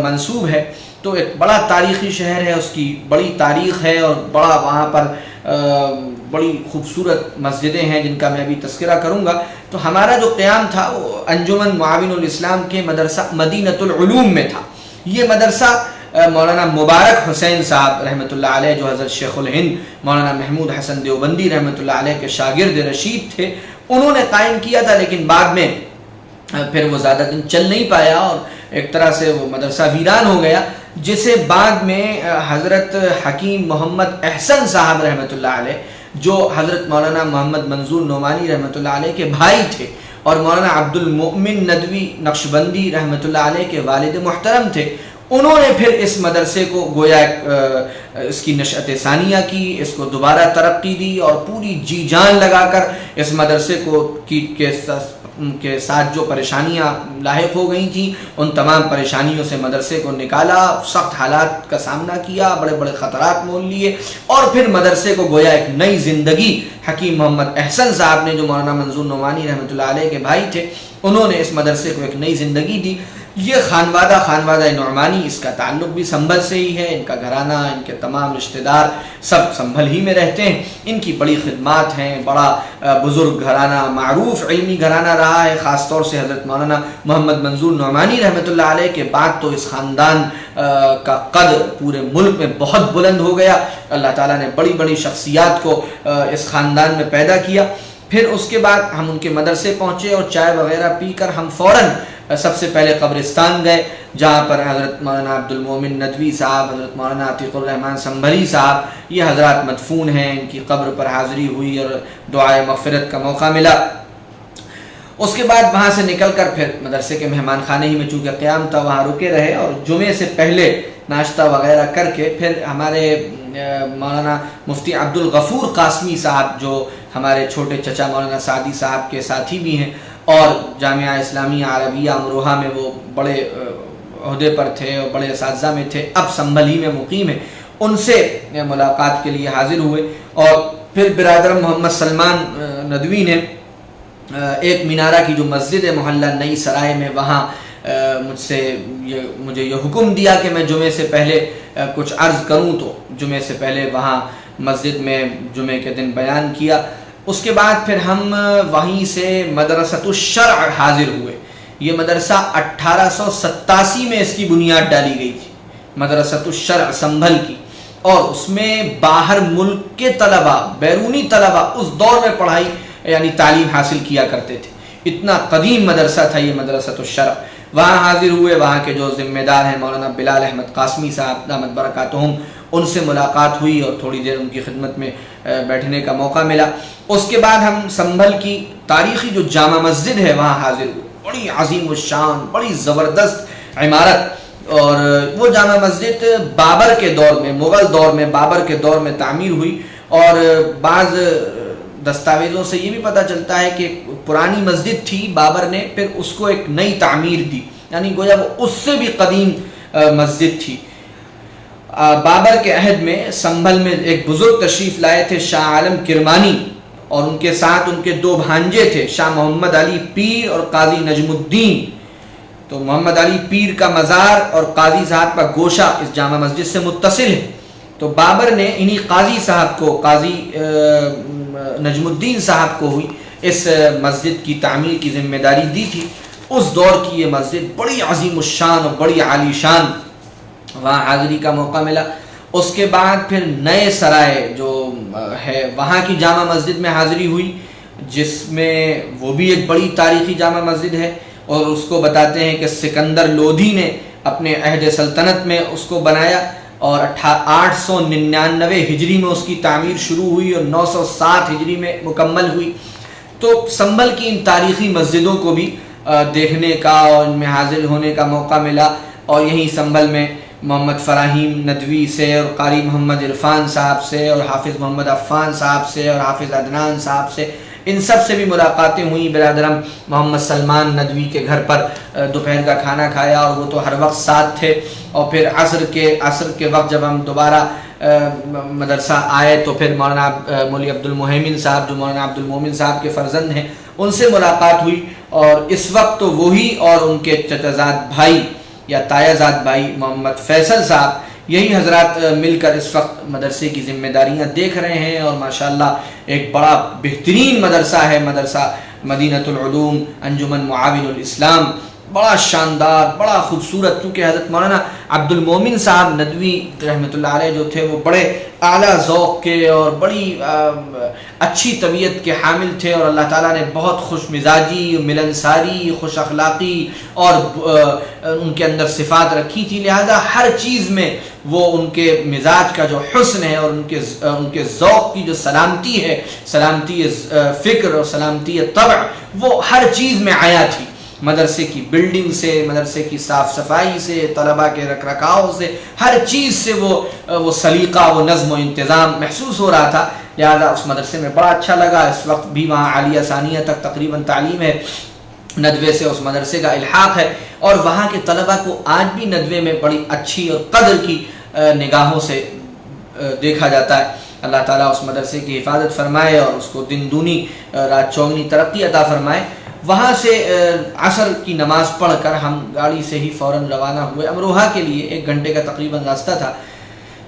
منسوب ہے۔ تو ایک بڑا تاریخی شہر ہے، اس کی بڑی تاریخ ہے، اور بڑا وہاں پر بڑی خوبصورت مسجدیں ہیں جن کا میں ابھی تذکرہ کروں گا۔ تو ہمارا جو قیام تھا وہ انجمن معاون الاسلام کے مدرسہ مدینۃ العلوم میں تھا۔ یہ مدرسہ مولانا مبارک حسین صاحب رحمۃ اللہ علیہ، جو حضرت شیخ الہند مولانا محمود حسن دیوبندی رحمۃ اللہ علیہ کے شاگرد رشید تھے، انہوں نے قائم کیا تھا، لیکن بعد میں پھر وہ زیادہ دن چل نہیں پایا، اور ایک طرح سے وہ مدرسہ ویران ہو گیا، جسے بعد میں حضرت حکیم محمد احسن صاحب رحمۃ اللہ علیہ، جو حضرت مولانا محمد منظور نعمانی رحمۃ اللہ علیہ کے بھائی تھے، اور مولانا عبد المؤمن ندوی نقشبندی رحمۃ اللہ علیہ کے والد محترم تھے، انہوں نے پھر اس مدرسے کو گویا اس کی نشأت ثانیہ کی، اس کو دوبارہ ترقی دی، اور پوری جی جان لگا کر اس مدرسے کو کے ساتھ جو پریشانیاں لاحق ہو گئی تھیں، ان تمام پریشانیوں سے مدرسے کو نکالا، سخت حالات کا سامنا کیا، بڑے بڑے خطرات مول لیے، اور پھر مدرسے کو گویا ایک نئی زندگی حکیم محمد احسن صاحب نے، جو مولانا منظور نعمانی رحمۃ اللہ علیہ کے بھائی تھے، انہوں نے اس مدرسے کو ایک نئی زندگی دی۔ یہ خانوادہ نعمانی، اس کا تعلق بھی سنبھل سے ہی ہے، ان کا گھرانہ، ان کے تمام رشتہ دار سب سنبھل ہی میں رہتے ہیں، ان کی بڑی خدمات ہیں، بڑا بزرگ گھرانہ، معروف علمی گھرانہ رہا ہے، خاص طور سے حضرت مولانا محمد منظور نعمانی رحمۃ اللہ علیہ کے بعد تو اس خاندان کا قدر پورے ملک میں بہت بلند ہو گیا، اللہ تعالیٰ نے بڑی بڑی شخصیات کو اس خاندان میں پیدا کیا۔ پھر اس کے بعد ہم ان کے مدرسے پہنچے، اور چائے وغیرہ پی کر ہم فوراً سب سے پہلے قبرستان گئے، جہاں پر حضرت مولانا عبد المؤمن ندوی صاحب، حضرت مولانا عتیق الرحمن سنبھلی صاحب، یہ حضرات مدفون ہیں، ان کی قبر پر حاضری ہوئی اور دعائے مغفرت کا موقع ملا۔ اس کے بعد وہاں سے نکل کر پھر مدرسے کے مہمان خانے ہی میں چونکہ قیام تھا وہاں رکے رہے، اور جمعے سے پہلے ناشتہ وغیرہ کر کے پھر ہمارے مولانا مفتی عبد الغفور قاسمی صاحب، جو ہمارے چھوٹے چچا مولانا سعدی صاحب کے ساتھی بھی ہیں، اور جامعہ اسلامیہ عربیہ امروہہ میں وہ بڑے عہدے پر تھے اور بڑے اساتذہ میں تھے، اب سنبھل ہی میں مقیم ہیں، ان سے ملاقات کے لیے حاضر ہوئے. اور پھر برادرم محمد سلمان ندوی نے ایک مینارہ کی جو مسجد ہے محلہ نئی سرائے میں، وہاں مجھے یہ حکم دیا کہ میں جمعے سے پہلے کچھ عرض کروں، تو جمعے سے پہلے وہاں مسجد میں جمعے کے دن بیان کیا. اس کے بعد پھر ہم وہیں سے مدرسۃ الشرع حاضر ہوئے. یہ مدرسہ 1887 میں اس کی بنیاد ڈالی گئی تھی، مدرسۃ الشرع سنبھل کی، اور اس میں باہر ملک کے طلباء، بیرونی طلباء اس دور میں پڑھائی یعنی تعلیم حاصل کیا کرتے تھے. اتنا قدیم مدرسہ تھا یہ مدرسۃ الشرع. وہاں حاضر ہوئے، وہاں کے جو ذمہ دار ہیں مولانا بلال احمد قاسمی صاحب دامت برکاتہم، ان سے ملاقات ہوئی اور تھوڑی دیر ان کی خدمت میں بیٹھنے کا موقع ملا. اس کے بعد ہم سنبھل کی تاریخی جو جامع مسجد ہے وہاں حاضر ہوئے. بڑی عظیم الشان، بڑی زبردست عمارت، اور وہ جامع مسجد بابر کے دور میں، مغل دور میں بابر کے دور میں تعمیر ہوئی. اور بعض دستاویزوں سے یہ بھی پتہ چلتا ہے کہ پرانی مسجد تھی، بابر نے پھر اس کو ایک نئی تعمیر دی، یعنی گویا وہ اس سے بھی قدیم مسجد تھی. بابر کے عہد میں سنبھل میں ایک بزرگ تشریف لائے تھے شاہ عالم کرمانی، اور ان کے ساتھ ان کے 2 بھانجے تھے، شاہ محمد علی پیر اور قاضی نجم الدین. تو محمد علی پیر کا مزار اور قاضی صاحب کا گوشہ اس جامع مسجد سے متصل ہے. تو بابر نے انہی قاضی صاحب کو، قاضی نجم الدین صاحب کو ہوئی اس مسجد کی تعمیر کی ذمہ داری دی تھی. اس دور کی یہ مسجد بڑی عظیم الشان اور بڑی عالی شان، وہاں حاضری کا موقع ملا. اس کے بعد پھر نئے سرائے جو ہے وہاں کی جامع مسجد میں حاضری ہوئی، جس میں وہ بھی ایک بڑی تاریخی جامع مسجد ہے، اور اس کو بتاتے ہیں کہ سکندر لودھی نے اپنے عہد سلطنت میں اس کو بنایا، اور 899 ہجری میں اس کی تعمیر شروع ہوئی اور 907 ہجری میں مکمل ہوئی. تو سنبھل کی ان تاریخی مسجدوں کو بھی دیکھنے کا اور ان میں حاضر ہونے کا موقع ملا. اور یہیں سنبھل میں محمد فراہیم ندوی سے اور قاری محمد عرفان صاحب سے اور حافظ محمد عفان صاحب سے اور حافظ عدنان صاحب سے، ان سب سے بھی ملاقاتیں ہوئیں. برادرم محمد سلمان ندوی کے گھر پر دوپہر کا کھانا کھایا، اور وہ تو ہر وقت ساتھ تھے. اور پھر عصر کے وقت جب ہم دوبارہ مدرسہ آئے تو پھر مولانا مولوی عبد المہیمن صاحب جو مولانا عبد المومن صاحب کے فرزند ہیں ان سے ملاقات ہوئی. اور اس وقت تو وہی اور ان کے چچازاد بھائی یا تایازاد بھائی محمد فیصل صاحب، یہی حضرات مل کر اس وقت مدرسے کی ذمہ داریاں دیکھ رہے ہیں. اور ماشاءاللہ ایک بڑا بہترین مدرسہ ہے مدرسہ مدینۃ العلوم انجمن معاون الاسلام، بڑا شاندار، بڑا خوبصورت. کیونکہ حضرت مولانا عبد المومن صاحب ندوی رحمۃ اللہ علیہ جو تھے وہ بڑے اعلیٰ ذوق کے اور بڑی اچھی طبیعت کے حامل تھے، اور اللہ تعالیٰ نے بہت خوش مزاجی، ملنساری، خوش اخلاقی اور ان کے اندر صفات رکھی تھی. لہذا ہر چیز میں وہ ان کے مزاج کا جو حسن ہے اور ان کے ذوق کی جو سلامتی ہے، سلامتی فکر اور سلامتی طبع، وہ ہر چیز میں آیا تھی. مدرسے کی بلڈنگ سے، مدرسے کی صاف صفائی سے، طلباء کے رکھ رکھاؤ سے، ہر چیز سے وہ سلیقہ، وہ نظم و انتظام محسوس ہو رہا تھا. لہذا اس مدرسے میں بڑا اچھا لگا. اس وقت بھی وہاں عالیہ ثانیہ تک تقریباً تعلیم ہے، ندوے سے اس مدرسے کا الحاق ہے، اور وہاں کے طلباء کو آج بھی ندوے میں بڑی اچھی اور قدر کی نگاہوں سے دیکھا جاتا ہے. اللہ تعالیٰ اس مدرسے کی حفاظت فرمائے اور اس کو دن دونی رات چوگنی ترقی عطا فرمائے. وہاں سے عصر کی نماز پڑھ کر ہم گاڑی سے ہی فوراً روانہ ہوئے امروہہ کے لیے. 1 گھنٹے کا تقریباً راستہ تھا.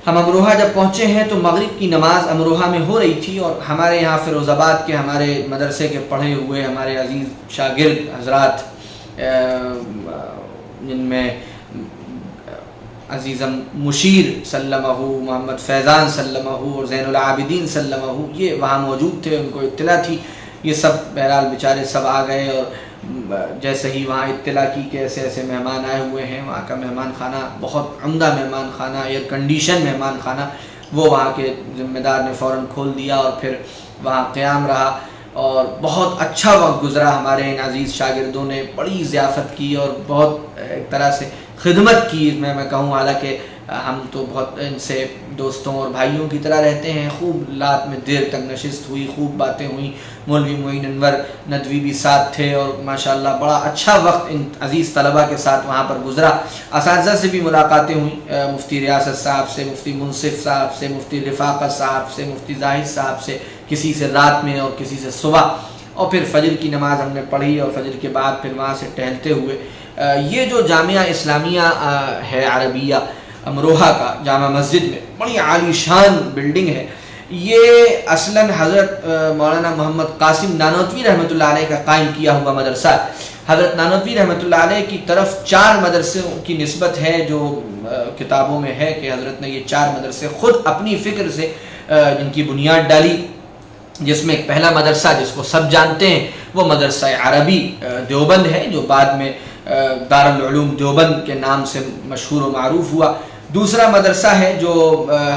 ہم امروہہ جب پہنچے ہیں تو مغرب کی نماز امروہہ میں ہو رہی تھی، اور ہمارے یہاں فیروز آباد کے ہمارے مدرسے کے پڑھے ہوئے ہمارے عزیز شاگرد حضرات، جن میں عزیزم مشیر سلمہ، محمد فیضان سلمہ اور زین العابدین سلمہ، یہ وہاں موجود تھے. ان کو اطلاع تھی. یہ سب بہرحال بیچارے سب آ گئے، اور جیسے ہی وہاں اطلاع کی کہ ایسے ایسے مہمان آئے ہوئے ہیں، وہاں کا مہمان خانہ بہت عمدہ مہمان خانہ، ایئر کنڈیشن مہمان خانہ، وہ وہاں کے ذمہ دار نے فوراً کھول دیا، اور پھر وہاں قیام رہا، اور بہت اچھا وقت گزرا. ہمارے ان عزیز شاگردوں نے بڑی ضیافت کی اور بہت ایک طرح سے خدمت کی. میں کہوں حالانکہ ہم تو بہت ان سے دوستوں اور بھائیوں کی طرح رہتے ہیں. خوب رات میں دیر تک نشست ہوئی, خوب باتیں ہوئیں. مولوی معین انور ندوی بھی ساتھ تھے اور ماشاءاللہ بڑا اچھا وقت ان عزیز طلباء کے ساتھ وہاں پر گزرا. اساتذہ سے بھی ملاقاتیں ہوئیں, مفتی ریاست صاحب سے, مفتی منصف صاحب سے, مفتی رفاقت صاحب سے, مفتی زاہد صاحب سے, کسی سے رات میں اور کسی سے صبح. اور پھر فجر کی نماز ہم نے پڑھی اور فجر کے بعد پھر وہاں سے ٹہلتے ہوئے یہ جو جامعہ اسلامیہ ہے عربیہ امروہہ کا جامع مسجد میں, بڑی عالی شان بلڈنگ ہے. یہ اصلاً حضرت مولانا محمد قاسم نانوتوی رحمۃ اللہ علیہ کا قائم کیا ہوا مدرسہ ہے. حضرت نانوتوی رحمۃ اللہ علیہ کی طرف 4 مدرسوں کی نسبت ہے جو کتابوں میں ہے کہ حضرت نے یہ 4 مدرسے خود اپنی فکر سے جن کی بنیاد ڈالی, جس میں ایک پہلا مدرسہ جس کو سب جانتے ہیں وہ مدرسہ عربی دیوبند ہے, جو بعد میں دارالعلوم دیوبند کے نام سے مشہور و معروف ہوا. دوسرا مدرسہ ہے جو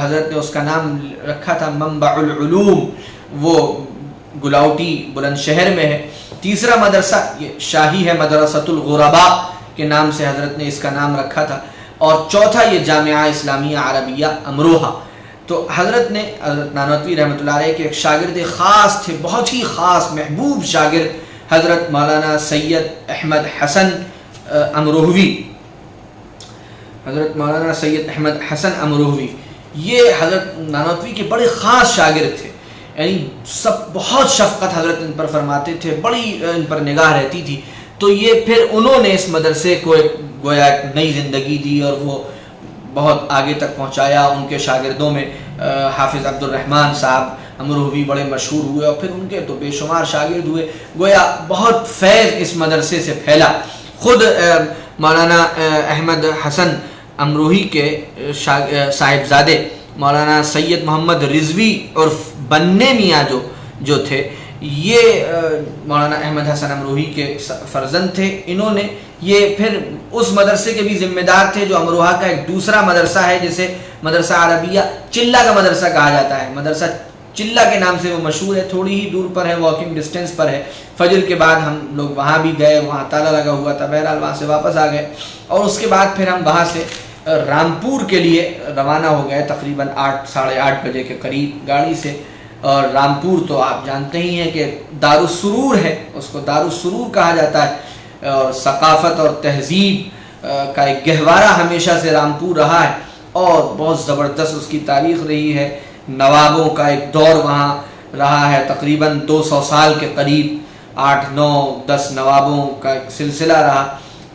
حضرت نے اس کا نام رکھا تھا منبع العلوم, وہ گلاوٹی بلند شہر میں ہے. تیسرا مدرسہ یہ شاہی ہے, مدرسۃ الغرباء کے نام سے حضرت نے اس کا نام رکھا تھا. اور چوتھا یہ جامعہ اسلامیہ عربیہ امروہہ. تو حضرت نانوتوی رحمۃ اللہ علیہ کے ایک شاگرد خاص تھے, بہت ہی خاص محبوب شاگرد, حضرت مولانا سید احمد حسن امروہوی. حضرت مولانا سید احمد حسن امروہوی یہ حضرت نانوتوی کے بڑے خاص شاگرد تھے, یعنی سب بہت شفقت حضرت ان پر فرماتے تھے, بڑی ان پر نگاہ رہتی تھی. تو یہ پھر انہوں نے اس مدرسے کو گویا ایک نئی زندگی دی اور وہ بہت آگے تک پہنچایا. ان کے شاگردوں میں حافظ عبد الرحمن صاحب امروہوی بڑے مشہور ہوئے اور پھر ان کے تو بے شمار شاگرد ہوئے. گویا بہت فیض اس مدرسے سے پھیلا. خود مولانا احمد حسن امروہی کے صاحبزادے مولانا سید محمد رضوی اور بننے میاں جو تھے, یہ مولانا احمد حسن امروہی کے فرزند تھے. انہوں نے یہ پھر اس مدرسے کے بھی ذمہ دار تھے جو امروہہ کا ایک دوسرا مدرسہ ہے جسے مدرسہ عربیہ چلہ کا مدرسہ کہا جاتا ہے. مدرسہ چلہ کے نام سے وہ مشہور ہے, تھوڑی ہی دور پر ہے, واکنگ ڈسٹینس پر ہے. فجر کے بعد ہم لوگ وہاں بھی گئے, وہاں تالا لگا ہوا تھا, بہرحال وہاں سے واپس آ گئے. اور اس کے بعد پھر ہم وہاں سے رامپور کے لیے روانہ ہو گئے تقریباً 8-8:30 بجے کے قریب گاڑی سے. اور رامپور تو آپ جانتے ہی ہیں کہ دارالسرور ہے, اس کو دارالسرور کہا جاتا ہے. اور ثقافت اور تہذیب کا ایک گہوارہ ہمیشہ سے رامپور رہا ہے اور بہت زبردست اس کی تاریخ رہی ہے. نوابوں کا ایک دور وہاں رہا ہے, تقریباً 200 سال کے قریب 8-9-10 نوابوں کا ایک سلسلہ رہا.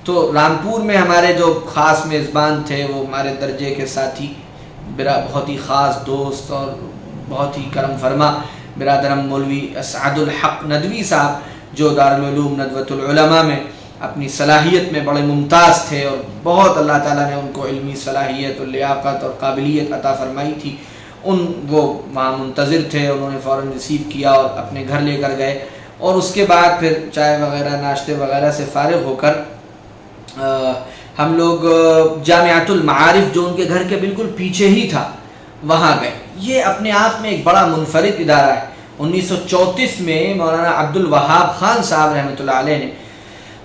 تو رامپور میں ہمارے جو خاص میزبان تھے وہ ہمارے درجے کے ساتھی, میرا بہت ہی خاص دوست اور بہت ہی کرم فرما برادرم مولوی اسعد الحق ندوی صاحب, جو دارالعلوم ندوۃ العلماء میں اپنی صلاحیت میں بڑے ممتاز تھے اور بہت اللہ تعالیٰ نے ان کو علمی صلاحیت اور لیاقت اور قابلیت عطا فرمائی تھی. وہ وہاں منتظر تھے, انہوں نے فوراً ریسیو کیا اور اپنے گھر لے کر گئے. اور اس کے بعد پھر چائے وغیرہ ناشتے وغیرہ سے فارغ ہو کر ہم لوگ جامعۃ المعارف جو ان کے گھر کے بالکل پیچھے ہی تھا وہاں گئے. یہ اپنے آپ میں ایک بڑا منفرد ادارہ ہے. 1934 میں مولانا عبد الوہاب خان صاحب رحمۃ اللہ علیہ نے,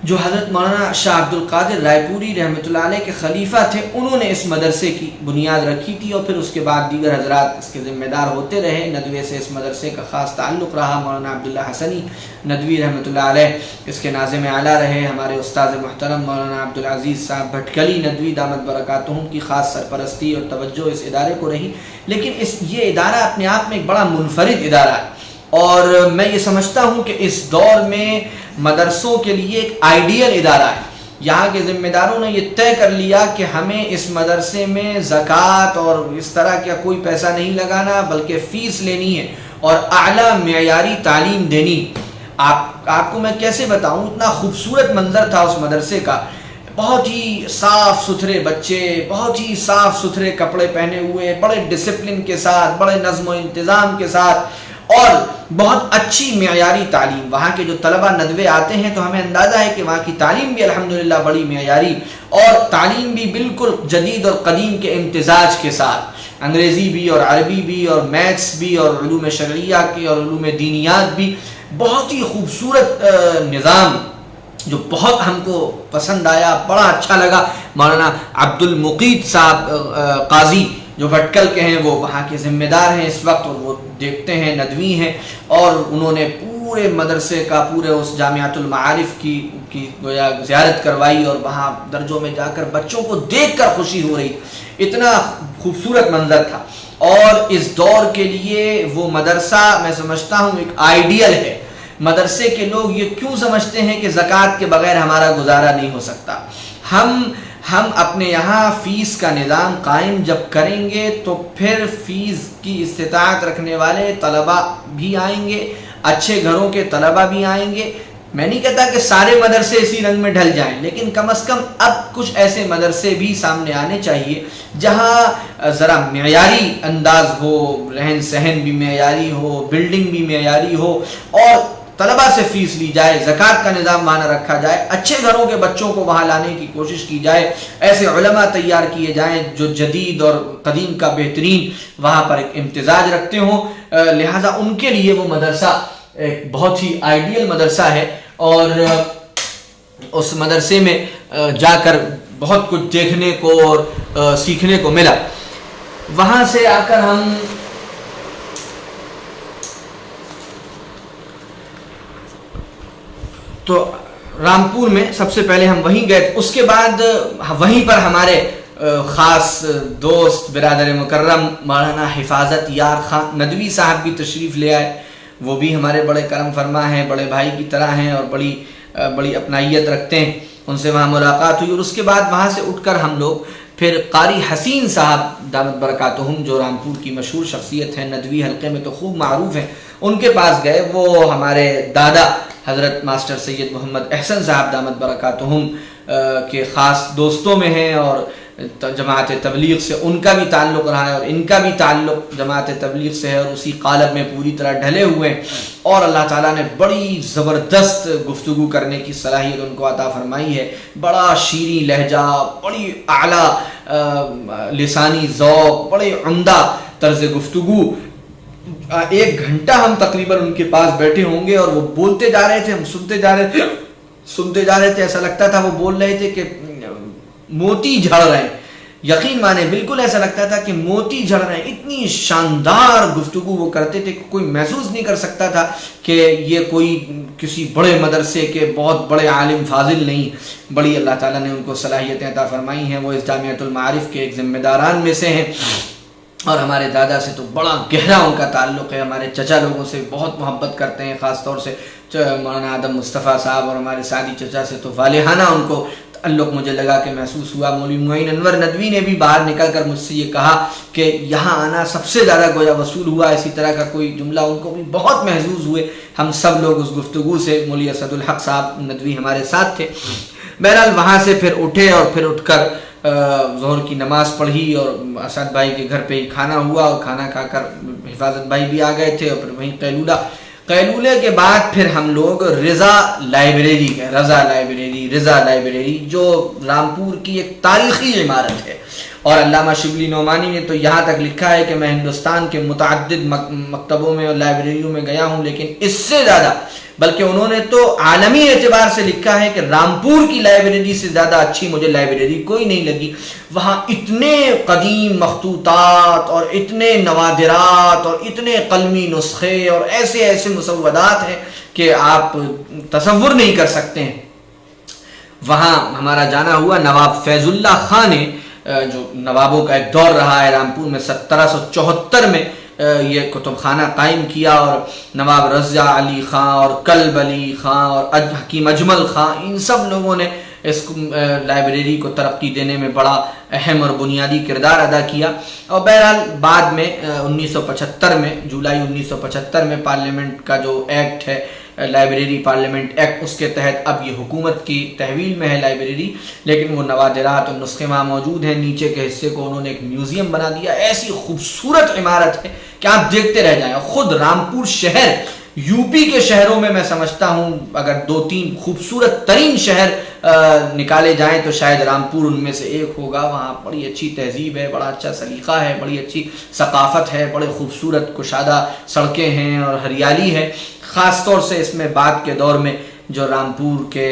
جو حضرت مولانا شاہ عبد القادر رائے پوری رحمۃ اللہ علیہ کے خلیفہ تھے, انہوں نے اس مدرسے کی بنیاد رکھی تھی. اور پھر اس کے بعد دیگر حضرات اس کے ذمہ دار ہوتے رہے. ندوے سے اس مدرسے کا خاص تعلق رہا. مولانا عبداللہ حسنی ندوی رحمۃ اللہ علیہ اس کے ناظم اعلیٰ رہے. ہمارے استاد محترم مولانا عبدالعزیز صاحب بھٹکلی ندوی دامت برکاتہم کی خاص سرپرستی اور توجہ اس ادارے کو رہی. لیکن یہ ادارہ اپنے آپ میں ایک بڑا منفرد ادارہ ہے اور میں یہ سمجھتا ہوں کہ اس دور میں مدرسوں کے لیے ایک آئیڈیل ادارہ ہے. یہاں کے ذمہ داروں نے یہ طے کر لیا کہ ہمیں اس مدرسے میں زکوٰۃ اور اس طرح کا کوئی پیسہ نہیں لگانا, بلکہ فیس لینی ہے اور اعلیٰ معیاری تعلیم دینی. آپ کو میں کیسے بتاؤں, اتنا خوبصورت منظر تھا اس مدرسے کا. بہت ہی صاف ستھرے بچے, بہت ہی صاف ستھرے کپڑے پہنے ہوئے, بڑے ڈسپلن کے ساتھ, بڑے نظم و انتظام کے ساتھ, اور بہت اچھی معیاری تعلیم. وہاں کے جو طلبہ ندوے آتے ہیں تو ہمیں اندازہ ہے کہ وہاں کی تعلیم بھی الحمدللہ بڑی معیاری اور تعلیم بھی بالکل جدید اور قدیم کے امتزاج کے ساتھ, انگریزی بھی اور عربی بھی اور میتھس بھی اور علوم شرعیہ کی اور علوم دینیات بھی. بہت ہی خوبصورت نظام جو بہت ہم کو پسند آیا، بڑا اچھا لگا، مولانا عبد المقیت صاحب قاضی جو بھٹکل کے ہیں، وہ وہاں کے ذمہ دار ہیں اس وقت، اور وہ دیکھتے ہیں ندوی ہیں، اور انہوں نے پورے مدرسے کا، پورے اس جامعۃ المعارف کی گویا زیارت کروائی، اور وہاں درجوں میں جا کر بچوں کو دیکھ کر خوشی ہو رہی، اتنا خوبصورت منظر تھا۔ اور اس دور کے لیے وہ مدرسہ میں سمجھتا ہوں ایک آئیڈیل ہے۔ مدرسے کے لوگ یہ کیوں سمجھتے ہیں کہ زکوٰۃ کے بغیر ہمارا گزارا نہیں ہو سکتا؟ ہم اپنے یہاں فیس کا نظام قائم جب کریں گے تو پھر فیس کی استطاعت رکھنے والے طلباء بھی آئیں گے، اچھے گھروں کے طلباء بھی آئیں گے۔ میں نہیں کہتا کہ سارے مدرسے اسی رنگ میں ڈھل جائیں، لیکن کم از کم اب کچھ ایسے مدرسے بھی سامنے آنے چاہیے جہاں ذرا معیاری انداز ہو، رہن سہن بھی معیاری ہو، بلڈنگ بھی معیاری ہو، اور طلباء سے فیس لی جائے، زکوٰۃ کا نظام وہاں رکھا جائے، اچھے گھروں کے بچوں کو وہاں لانے کی کوشش کی جائے، ایسے علماء تیار کیے جائیں جو جدید اور قدیم کا بہترین وہاں پر ایک امتزاج رکھتے ہوں۔ لہٰذا ان کے لیے وہ مدرسہ ایک بہت ہی آئیڈیل مدرسہ ہے، اور اس مدرسے میں جا کر بہت کچھ دیکھنے کو اور سیکھنے کو ملا۔ وہاں سے آ کر ہم تو رامپور میں سب سے پہلے ہم وہیں گئے، اس کے بعد وہیں پر ہمارے خاص دوست برادر مکرم مولانا حفاظت یار خان ندوی صاحب بھی تشریف لے آئے، وہ بھی ہمارے بڑے کرم فرما ہیں، بڑے بھائی کی طرح ہیں، اور بڑی اپنائیت رکھتے ہیں۔ ان سے وہاں ملاقات ہوئی، اور اس کے بعد وہاں سے اٹھ کر ہم لوگ پھر قاری حسین صاحب دامت برکاتہم جو رامپور کی مشہور شخصیت ہیں، ندوی حلقے میں تو خوب معروف ہیں، ان کے پاس گئے۔ وہ ہمارے دادا حضرت ماسٹر سید محمد احسن صاحب دامت برکاتہم کے خاص دوستوں میں ہیں، اور جماعت تبلیغ سے ان کا بھی تعلق رہا ہے، اور ان کا بھی تعلق جماعت تبلیغ سے ہے، اور اسی قالب میں پوری طرح ڈھلے ہوئے ہیں، اور اللہ تعالیٰ نے بڑی زبردست گفتگو کرنے کی صلاحیت ان کو عطا فرمائی ہے، بڑا شیریں لہجہ، بڑی اعلیٰ لسانی ذوق، بڑے عمدہ طرز گفتگو۔ 1 گھنٹہ ہم تقریباً ان کے پاس بیٹھے ہوں گے، اور وہ بولتے جا رہے تھے، ہم سنتے جا رہے تھے، ایسا لگتا تھا وہ بول رہے تھے کہ موتی جھڑ رہے ہیں، یقین مانے بالکل ایسا لگتا تھا کہ موتی جھڑ رہے ہیں، اتنی شاندار گفتگو وہ کرتے تھے کہ کوئی محسوس نہیں کر سکتا تھا کہ یہ کوئی کسی بڑے مدرسے کے بہت بڑے عالم فاضل نہیں، بڑی اللہ تعالیٰ نے ان کو صلاحیتیں عطا فرمائی ہیں، وہ اس جامعۃ المعارف کے ایک ذمہ داران میں سے ہیں، اور ہمارے دادا سے تو بڑا گہرا ان کا تعلق ہے، ہمارے چچا لوگوں سے بہت محبت کرتے ہیں، خاص طور سے مولانا آدم مصطفیٰ صاحب اور ہمارے سعدی چچا سے تو والہانہ ان کو تعلق مجھے لگا کہ محسوس ہوا۔ مولوی معین انور ندوی نے بھی باہر نکل کر مجھ سے یہ کہا کہ یہاں آنا سب سے زیادہ گویا وصول ہوا، اسی طرح کا کوئی جملہ ان کو بھی بہت محظوظ ہوئے، ہم سب لوگ اس گفتگو سے۔ مولوی اسد الحق صاحب ندوی ہمارے ساتھ تھے۔ بہرحال وہاں سے پھر اٹھے، اور پھر اٹھ کر ظہر کی نماز پڑھی، اور اسد بھائی کے گھر پہ ہی کھانا ہوا، اور کھانا کھا کر حفاظت بھائی بھی آ گئے تھے، اور پھر وہیں قیلولے کے بعد پھر ہم لوگ رضا لائبریری جو رامپور کی ایک تاریخی عمارت ہے، اور علامہ شبلی نعمانی نے تو یہاں تک لکھا ہے کہ میں ہندوستان کے متعدد مکتبوں میں اور لائبریریوں میں گیا ہوں، لیکن اس سے زیادہ، بلکہ انہوں نے تو عالمی اعتبار سے لکھا ہے کہ رامپور کی لائبریری سے زیادہ اچھی مجھے لائبریری کوئی نہیں لگی۔ وہاں اتنے قدیم مخطوطات اور اتنے نوادرات اور اتنے قلمی نسخے اور ایسے مسودات ہیں کہ آپ تصور نہیں کر سکتے ہیں۔ وہاں ہمارا جانا ہوا، نواب فیض اللہ خان نے جو نوابوں کا ایک دور رہا ہے رامپور میں، 1774 میں یہ کتب خانہ قائم کیا، اور نواب رضا علی خان اور کلب علی خان اور حکیم اجمل خان، ان سب لوگوں نے اس لائبریری کو ترقی دینے میں بڑا اہم اور بنیادی کردار ادا کیا۔ اور بہرحال بعد میں 1975 میں، جولائی 1975 میں پارلیمنٹ کا جو ایکٹ ہے، لائبریری پارلیمنٹ ایکٹ، اس کے تحت اب یہ حکومت کی تحویل میں ہے لائبریری، لیکن وہ نوادرات اور نسخے وہاں موجود ہیں۔ نیچے کے حصے کو انہوں نے ایک میوزیم بنا دیا، ایسی خوبصورت عمارت ہے کہ آپ دیکھتے رہ جائیں۔ خود رامپور شہر یو پی کے شہروں میں سمجھتا ہوں اگر 2-3 خوبصورت ترین شہر نکالے جائیں تو شاید رامپور ان میں سے ایک ہوگا۔ وہاں بڑی اچھی تہذیب ہے، بڑا اچھا سلیقہ ہے، بڑی اچھی ثقافت ہے، بڑے خوبصورت کشادہ سڑکیں ہیں اور ہریالی ہے۔ خاص طور سے اس میں بعد کے دور میں جو رامپور کے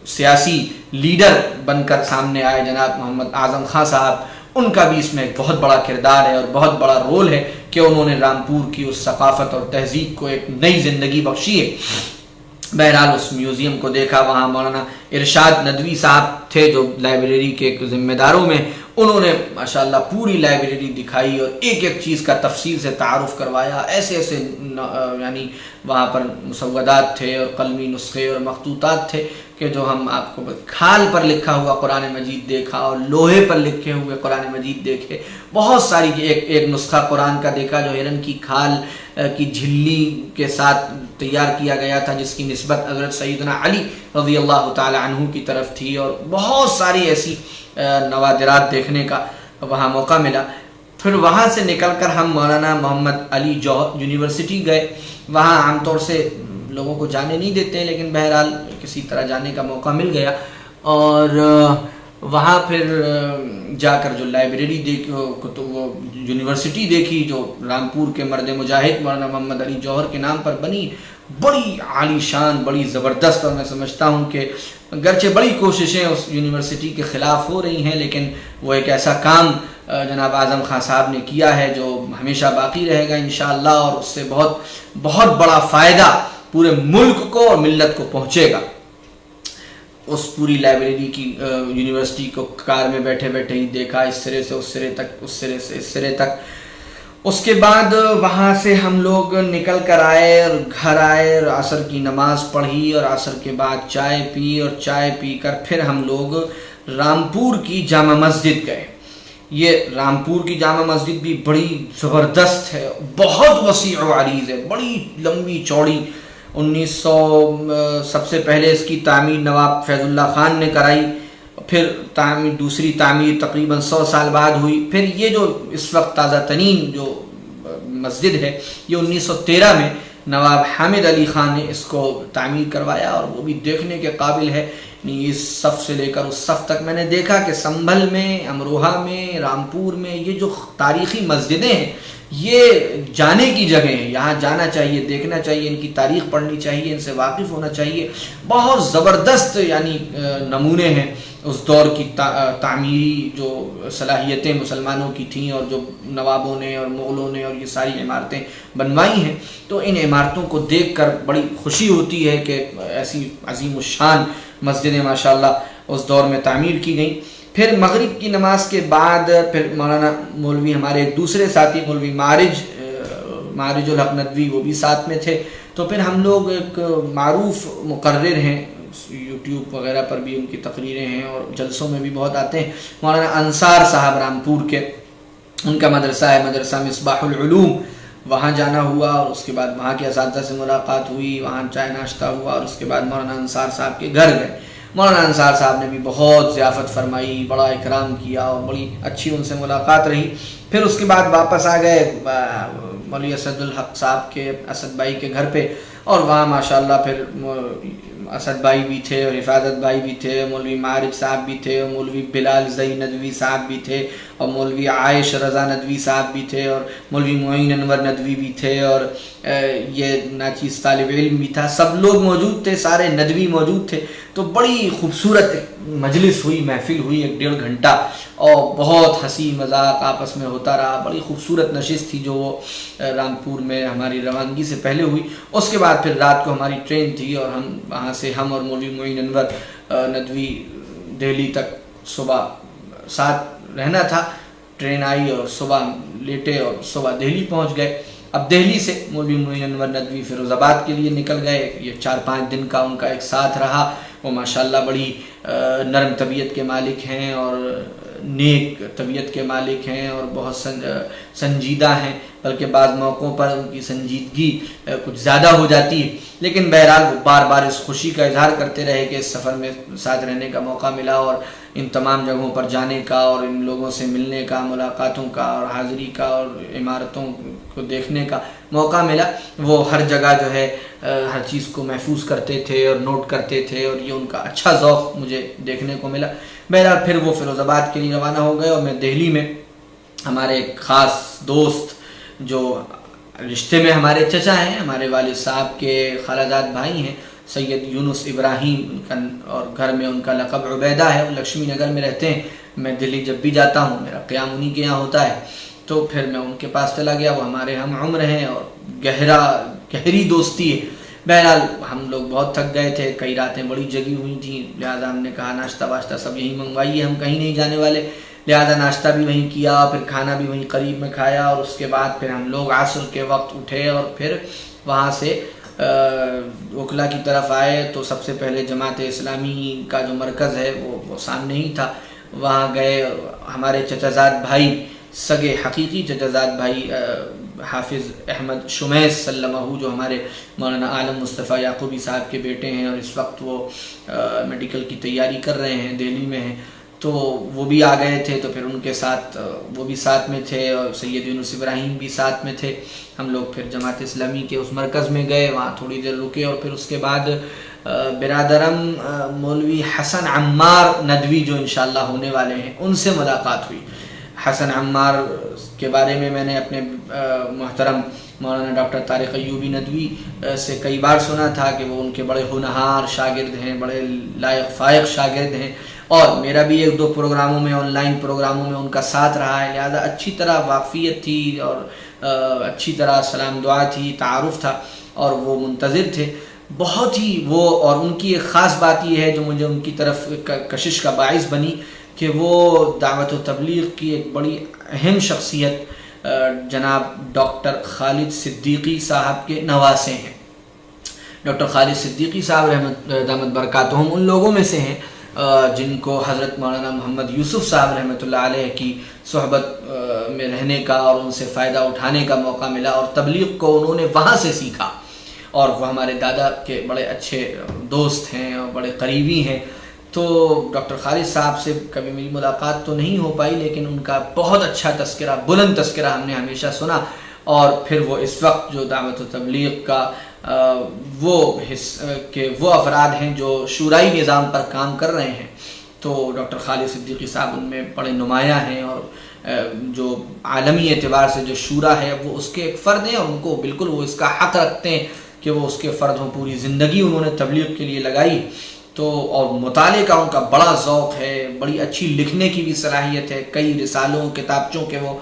سیاسی لیڈر بن کر سامنے آئے جناب محمد اعظم خان صاحب، ان کا بھی اس میں ایک بہت بڑا کردار ہے اور بہت بڑا رول ہے کہ انہوں نے رامپور کی اس ثقافت اور تہذیب کو ایک نئی زندگی بخشی ہے۔ بہرحال اس میوزیم کو دیکھا، وہاں مولانا ارشاد ندوی صاحب تھے جو لائبریری کے ذمہ داروں میں، انہوں نے ماشاءاللہ پوری لائبریری دکھائی اور ایک ایک چیز کا تفصیل سے تعارف کروایا۔ ایسے ایسے یعنی وہاں پر مسودات تھے اور قلمی نسخے اور مخطوطات تھے کہ جو ہم آپ کو کھال پر لکھا ہوا قرآن مجید دیکھا اور لوہے پر لکھے ہوئے قرآن مجید دیکھے، بہت ساری ایک نسخہ قرآن کا دیکھا جو ہرن کی کھال کی جھلی کے ساتھ تیار کیا گیا تھا، جس کی نسبت حضرت سیدنا علی رضی اللہ تعالی عنہ کی طرف تھی، اور بہت ساری ایسی نوادرات دیکھنے کا وہاں موقع ملا۔ پھر وہاں سے نکل کر ہم مولانا محمد علی جوہر یونیورسٹی گئے۔ وہاں عام طور سے لوگوں کو جانے نہیں دیتے ہیں، لیکن بہرحال کسی طرح جانے کا موقع مل گیا، اور وہاں پھر جا کر جو لائبریری دیکھی تو وہ یونیورسٹی دیکھی جو رامپور کے مرد مجاہد مولانا محمد علی جوہر کے نام پر بنی، بڑی عالی شان، بڑی زبردست، اور میں سمجھتا ہوں کہ گرچہ بڑی کوششیں اس یونیورسٹی کے خلاف ہو رہی ہیں، لیکن وہ ایک ایسا کام جناب اعظم خان صاحب نے کیا ہے جو ہمیشہ باقی رہے گا انشاءاللہ، اور اس سے بہت بہت بڑا فائدہ پورے ملک کو اور ملت کو پہنچے گا۔ اس پوری لائبریری کی یونیورسٹی کو کار میں بیٹھے بیٹھے ہی دیکھا، اس سرے سے اس سرے تک، اس سرے سے اس سرے تک۔ اس کے بعد وہاں سے ہم لوگ نکل کر آئے اور گھر آئے اور عصر کی نماز پڑھی، اور عصر کے بعد چائے پی، اور چائے پی کر پھر ہم لوگ رامپور کی جامع مسجد گئے۔ یہ رامپور کی جامع مسجد بھی بڑی زبردست ہے، بہت وسیع و عریض ہے، بڑی لمبی چوڑی۔ 1900 سب سے پہلے اس کی تعمیر نواب فیض اللہ خان نے کرائی، پھر دوسری تعمیر تقریباً 100 سال بعد ہوئی، پھر یہ جو اس وقت تازہ ترین جو مسجد ہے یہ 1913 میں نواب حامد علی خان نے اس کو تعمیر کروایا، اور وہ بھی دیکھنے کے قابل ہے۔ اس صف سے لے کر اس صف تک میں نے دیکھا کہ سنبھل میں، امروہہ میں، رامپور میں یہ جو تاریخی مسجدیں ہیں یہ جانے کی جگہ ہیں، یہاں جانا چاہیے، دیکھنا چاہیے، ان کی تاریخ پڑھنی چاہیے، ان سے واقف ہونا چاہیے۔ بہت زبردست یعنی نمونے ہیں اس دور کی تعمیری جو صلاحیتیں مسلمانوں کی تھیں، اور جو نوابوں نے اور مغلوں نے اور یہ ساری عمارتیں بنوائی ہیں، تو ان عمارتوں کو دیکھ کر بڑی خوشی ہوتی ہے کہ ایسی عظیم الشان مسجدیں ماشاءاللہ اس دور میں تعمیر کی گئیں۔ پھر مغرب کی نماز کے بعد پھر مولانا مولوی ہمارے ایک دوسرے ساتھی مولوی معرج الحق ندوی وہ بھی ساتھ میں تھے، تو پھر ہم لوگ ایک معروف مقرر ہیں، یوٹیوب وغیرہ پر بھی ان کی تقریریں ہیں اور جلسوں میں بھی بہت آتے ہیں، مولانا انصار صاحب رامپور کے، ان کا مدرسہ ہے مدرسہ مصباح العلوم، وہاں جانا ہوا، اور اس کے بعد وہاں کے اساتذہ سے ملاقات ہوئی، وہاں چائے ناشتہ ہوا، اور اس کے بعد مولانا انصار صاحب کے گھر گئے۔ مولانا انصار صاحب نے بھی بہت ضیافت فرمائی، بڑا اکرام کیا، اور بڑی اچھی ان سے ملاقات رہی۔ پھر اس کے بعد واپس آ گئے مولوی اسد الحق صاحب کے، اسد بھائی کے گھر پہ، اور وہاں ماشاءاللہ پھر اسد بھائی بھی تھے اور حفاظت بھائی بھی تھے، مولوی معارج صاحب بھی تھے، اور مولوی بلال زئی ندوی صاحب بھی تھے، اور مولوی عائش رضا ندوی صاحب بھی تھے، اور مولوی معین انور ندوی بھی تھے، اور یہ ناچیز طالب علم بھی تھا، سب لوگ موجود تھے، سارے ندوی موجود تھے۔ تو بڑی خوبصورت مجلس ہوئی، محفل ہوئی 1.5 گھنٹہ، اور بہت ہنسی مذاق آپس میں ہوتا رہا۔ بڑی خوبصورت نشست تھی جو وہ رامپور میں ہماری روانگی سے پہلے ہوئی۔ اس کے بعد پھر رات کو ہماری ٹرین تھی، اور ہم وہاں سے ہم اور مولوی معین انور ندوی دہلی تک صبح 7 رہنا تھا، ٹرین آئی اور صبح لیٹے اور صبح دہلی پہنچ گئے۔ اب دہلی سے مولوی معین انور ندوی فیروز آباد کے لیے نکل گئے۔ یہ 4-5 دن کا ان کا ایک ساتھ رہا۔ وہ ماشاءاللہ بڑی نرم طبیعت کے مالک ہیں اور نیک طبیعت کے مالک ہیں، اور بہت سنجیدہ ہیں، بلکہ بعض موقعوں پر ان کی سنجیدگی کچھ زیادہ ہو جاتی ہے، لیکن بہرحال وہ بار بار اس خوشی کا اظہار کرتے رہے کہ اس سفر میں ساتھ رہنے کا موقع ملا، اور ان تمام جگہوں پر جانے کا، اور ان لوگوں سے ملنے کا، ملاقاتوں کا، اور حاضری کا، اور عمارتوں کو دیکھنے کا موقع ملا۔ وہ ہر جگہ جو ہے ہر چیز کو محفوظ کرتے تھے اور نوٹ کرتے تھے، اور یہ ان کا اچھا ذوق مجھے دیکھنے کو ملا۔ بہرحال پھر وہ فیروز آباد کے لیے روانہ ہو گئے، اور میں دہلی میں ہمارے ایک خاص دوست جو رشتے میں ہمارے چچا ہیں، ہمارے والد صاحب کے خالہ زاد بھائی ہیں، سید یونس ابراہیم ان کا، اور گھر میں ان کا لقب عبیدہ ہے، وہ لکشمی نگر میں رہتے ہیں۔ میں دلی جب بھی جاتا ہوں میرا قیام انہی کے یہاں ہوتا ہے، تو پھر میں ان کے پاس چلا گیا۔ وہ ہمارے ہم عمر ہیں اور گہری دوستی ہے۔ بہرحال ہم لوگ بہت تھک گئے تھے، کئی راتیں بڑی جگی ہوئی تھیں، لہٰذا ہم نے کہا ناشتہ واشتہ سب یہیں منگوائیے، ہم کہیں نہیں جانے والے، لہٰذا ناشتہ بھی وہیں کیا، پھر کھانا بھی وہیں قریب میں کھایا، اور اس کے بعد پھر ہم لوگ عصر کے وقت اٹھے اور پھر وہاں سے اوکھلا کی طرف آئے۔ تو سب سے پہلے جماعت اسلامی کا جو مرکز ہے وہ سامنے ہی تھا، وہاں گئے۔ ہمارے چچا زاد بھائی، سگے حقیقی چچا زاد بھائی حافظ احمد شمیس سلمہ، جو ہمارے مولانا عالم مصطفیٰ یعقوبی صاحب کے بیٹے ہیں، اور اس وقت وہ میڈیکل کی تیاری کر رہے ہیں، دہلی میں ہیں، تو وہ بھی آ گئے تھے۔ تو پھر ان کے ساتھ وہ بھی ساتھ میں تھے، اور سید یونس ابراہیم بھی ساتھ میں تھے۔ ہم لوگ پھر جماعت اسلامی کے اس مرکز میں گئے، وہاں تھوڑی دیر رکے، اور پھر اس کے بعد برادرم مولوی حسن عمار ندوی جو انشاءاللہ ہونے والے ہیں، ان سے ملاقات ہوئی۔ حسن عمار کے بارے میں نے اپنے محترم مولانا ڈاکٹر طارق ایوبی ندوی سے کئی بار سنا تھا کہ وہ ان کے بڑے ہونہار شاگرد ہیں، بڑے لائق فائق شاگرد ہیں، اور میرا بھی ایک دو پروگراموں میں، آن لائن پروگراموں میں ان کا ساتھ رہا ہے، لہذا اچھی طرح واقفیت تھی، اور اچھی طرح سلام دعا تھی، تعارف تھا، اور وہ منتظر تھے بہت ہی وہ۔ اور ان کی ایک خاص بات یہ ہے جو مجھے ان کی طرف کشش کا باعث بنی، کہ وہ دعوت و تبلیغ کی ایک بڑی اہم شخصیت جناب ڈاکٹر خالد صدیقی صاحب کے نواسے ہیں۔ ڈاکٹر خالد صدیقی صاحب دامت برکاتہم ان لوگوں میں سے ہیں جن کو حضرت مولانا محمد یوسف صاحب رحمۃ اللہ علیہ کی صحبت میں رہنے کا اور ان سے فائدہ اٹھانے کا موقع ملا، اور تبلیغ کو انہوں نے وہاں سے سیکھا، اور وہ ہمارے دادا کے بڑے اچھے دوست ہیں اور بڑے قریبی ہیں۔ تو ڈاکٹر خالد صاحب سے کبھی میری ملاقات تو نہیں ہو پائی، لیکن ان کا بہت اچھا تذکرہ، بلند تذکرہ ہم نے ہمیشہ سنا، اور پھر وہ اس وقت جو دعوت و تبلیغ کا وہ افراد ہیں جو شورائی نظام پر کام کر رہے ہیں، تو ڈاکٹر خالد صدیقی صاحب ان میں بڑے نمایاں ہیں، اور جو عالمی اعتبار سے جو شورا ہے وہ اس کے ایک فرد ہیں، اور ان کو بالکل وہ اس کا حق رکھتے ہیں کہ وہ اس کے فرد ہوں۔ پوری زندگی انہوں نے تبلیغ کے لیے لگائی، تو اور مطالعے کا ان کا بڑا ذوق ہے، بڑی اچھی لکھنے کی بھی صلاحیت ہے، کئی رسالوں کتابچوں کے وہ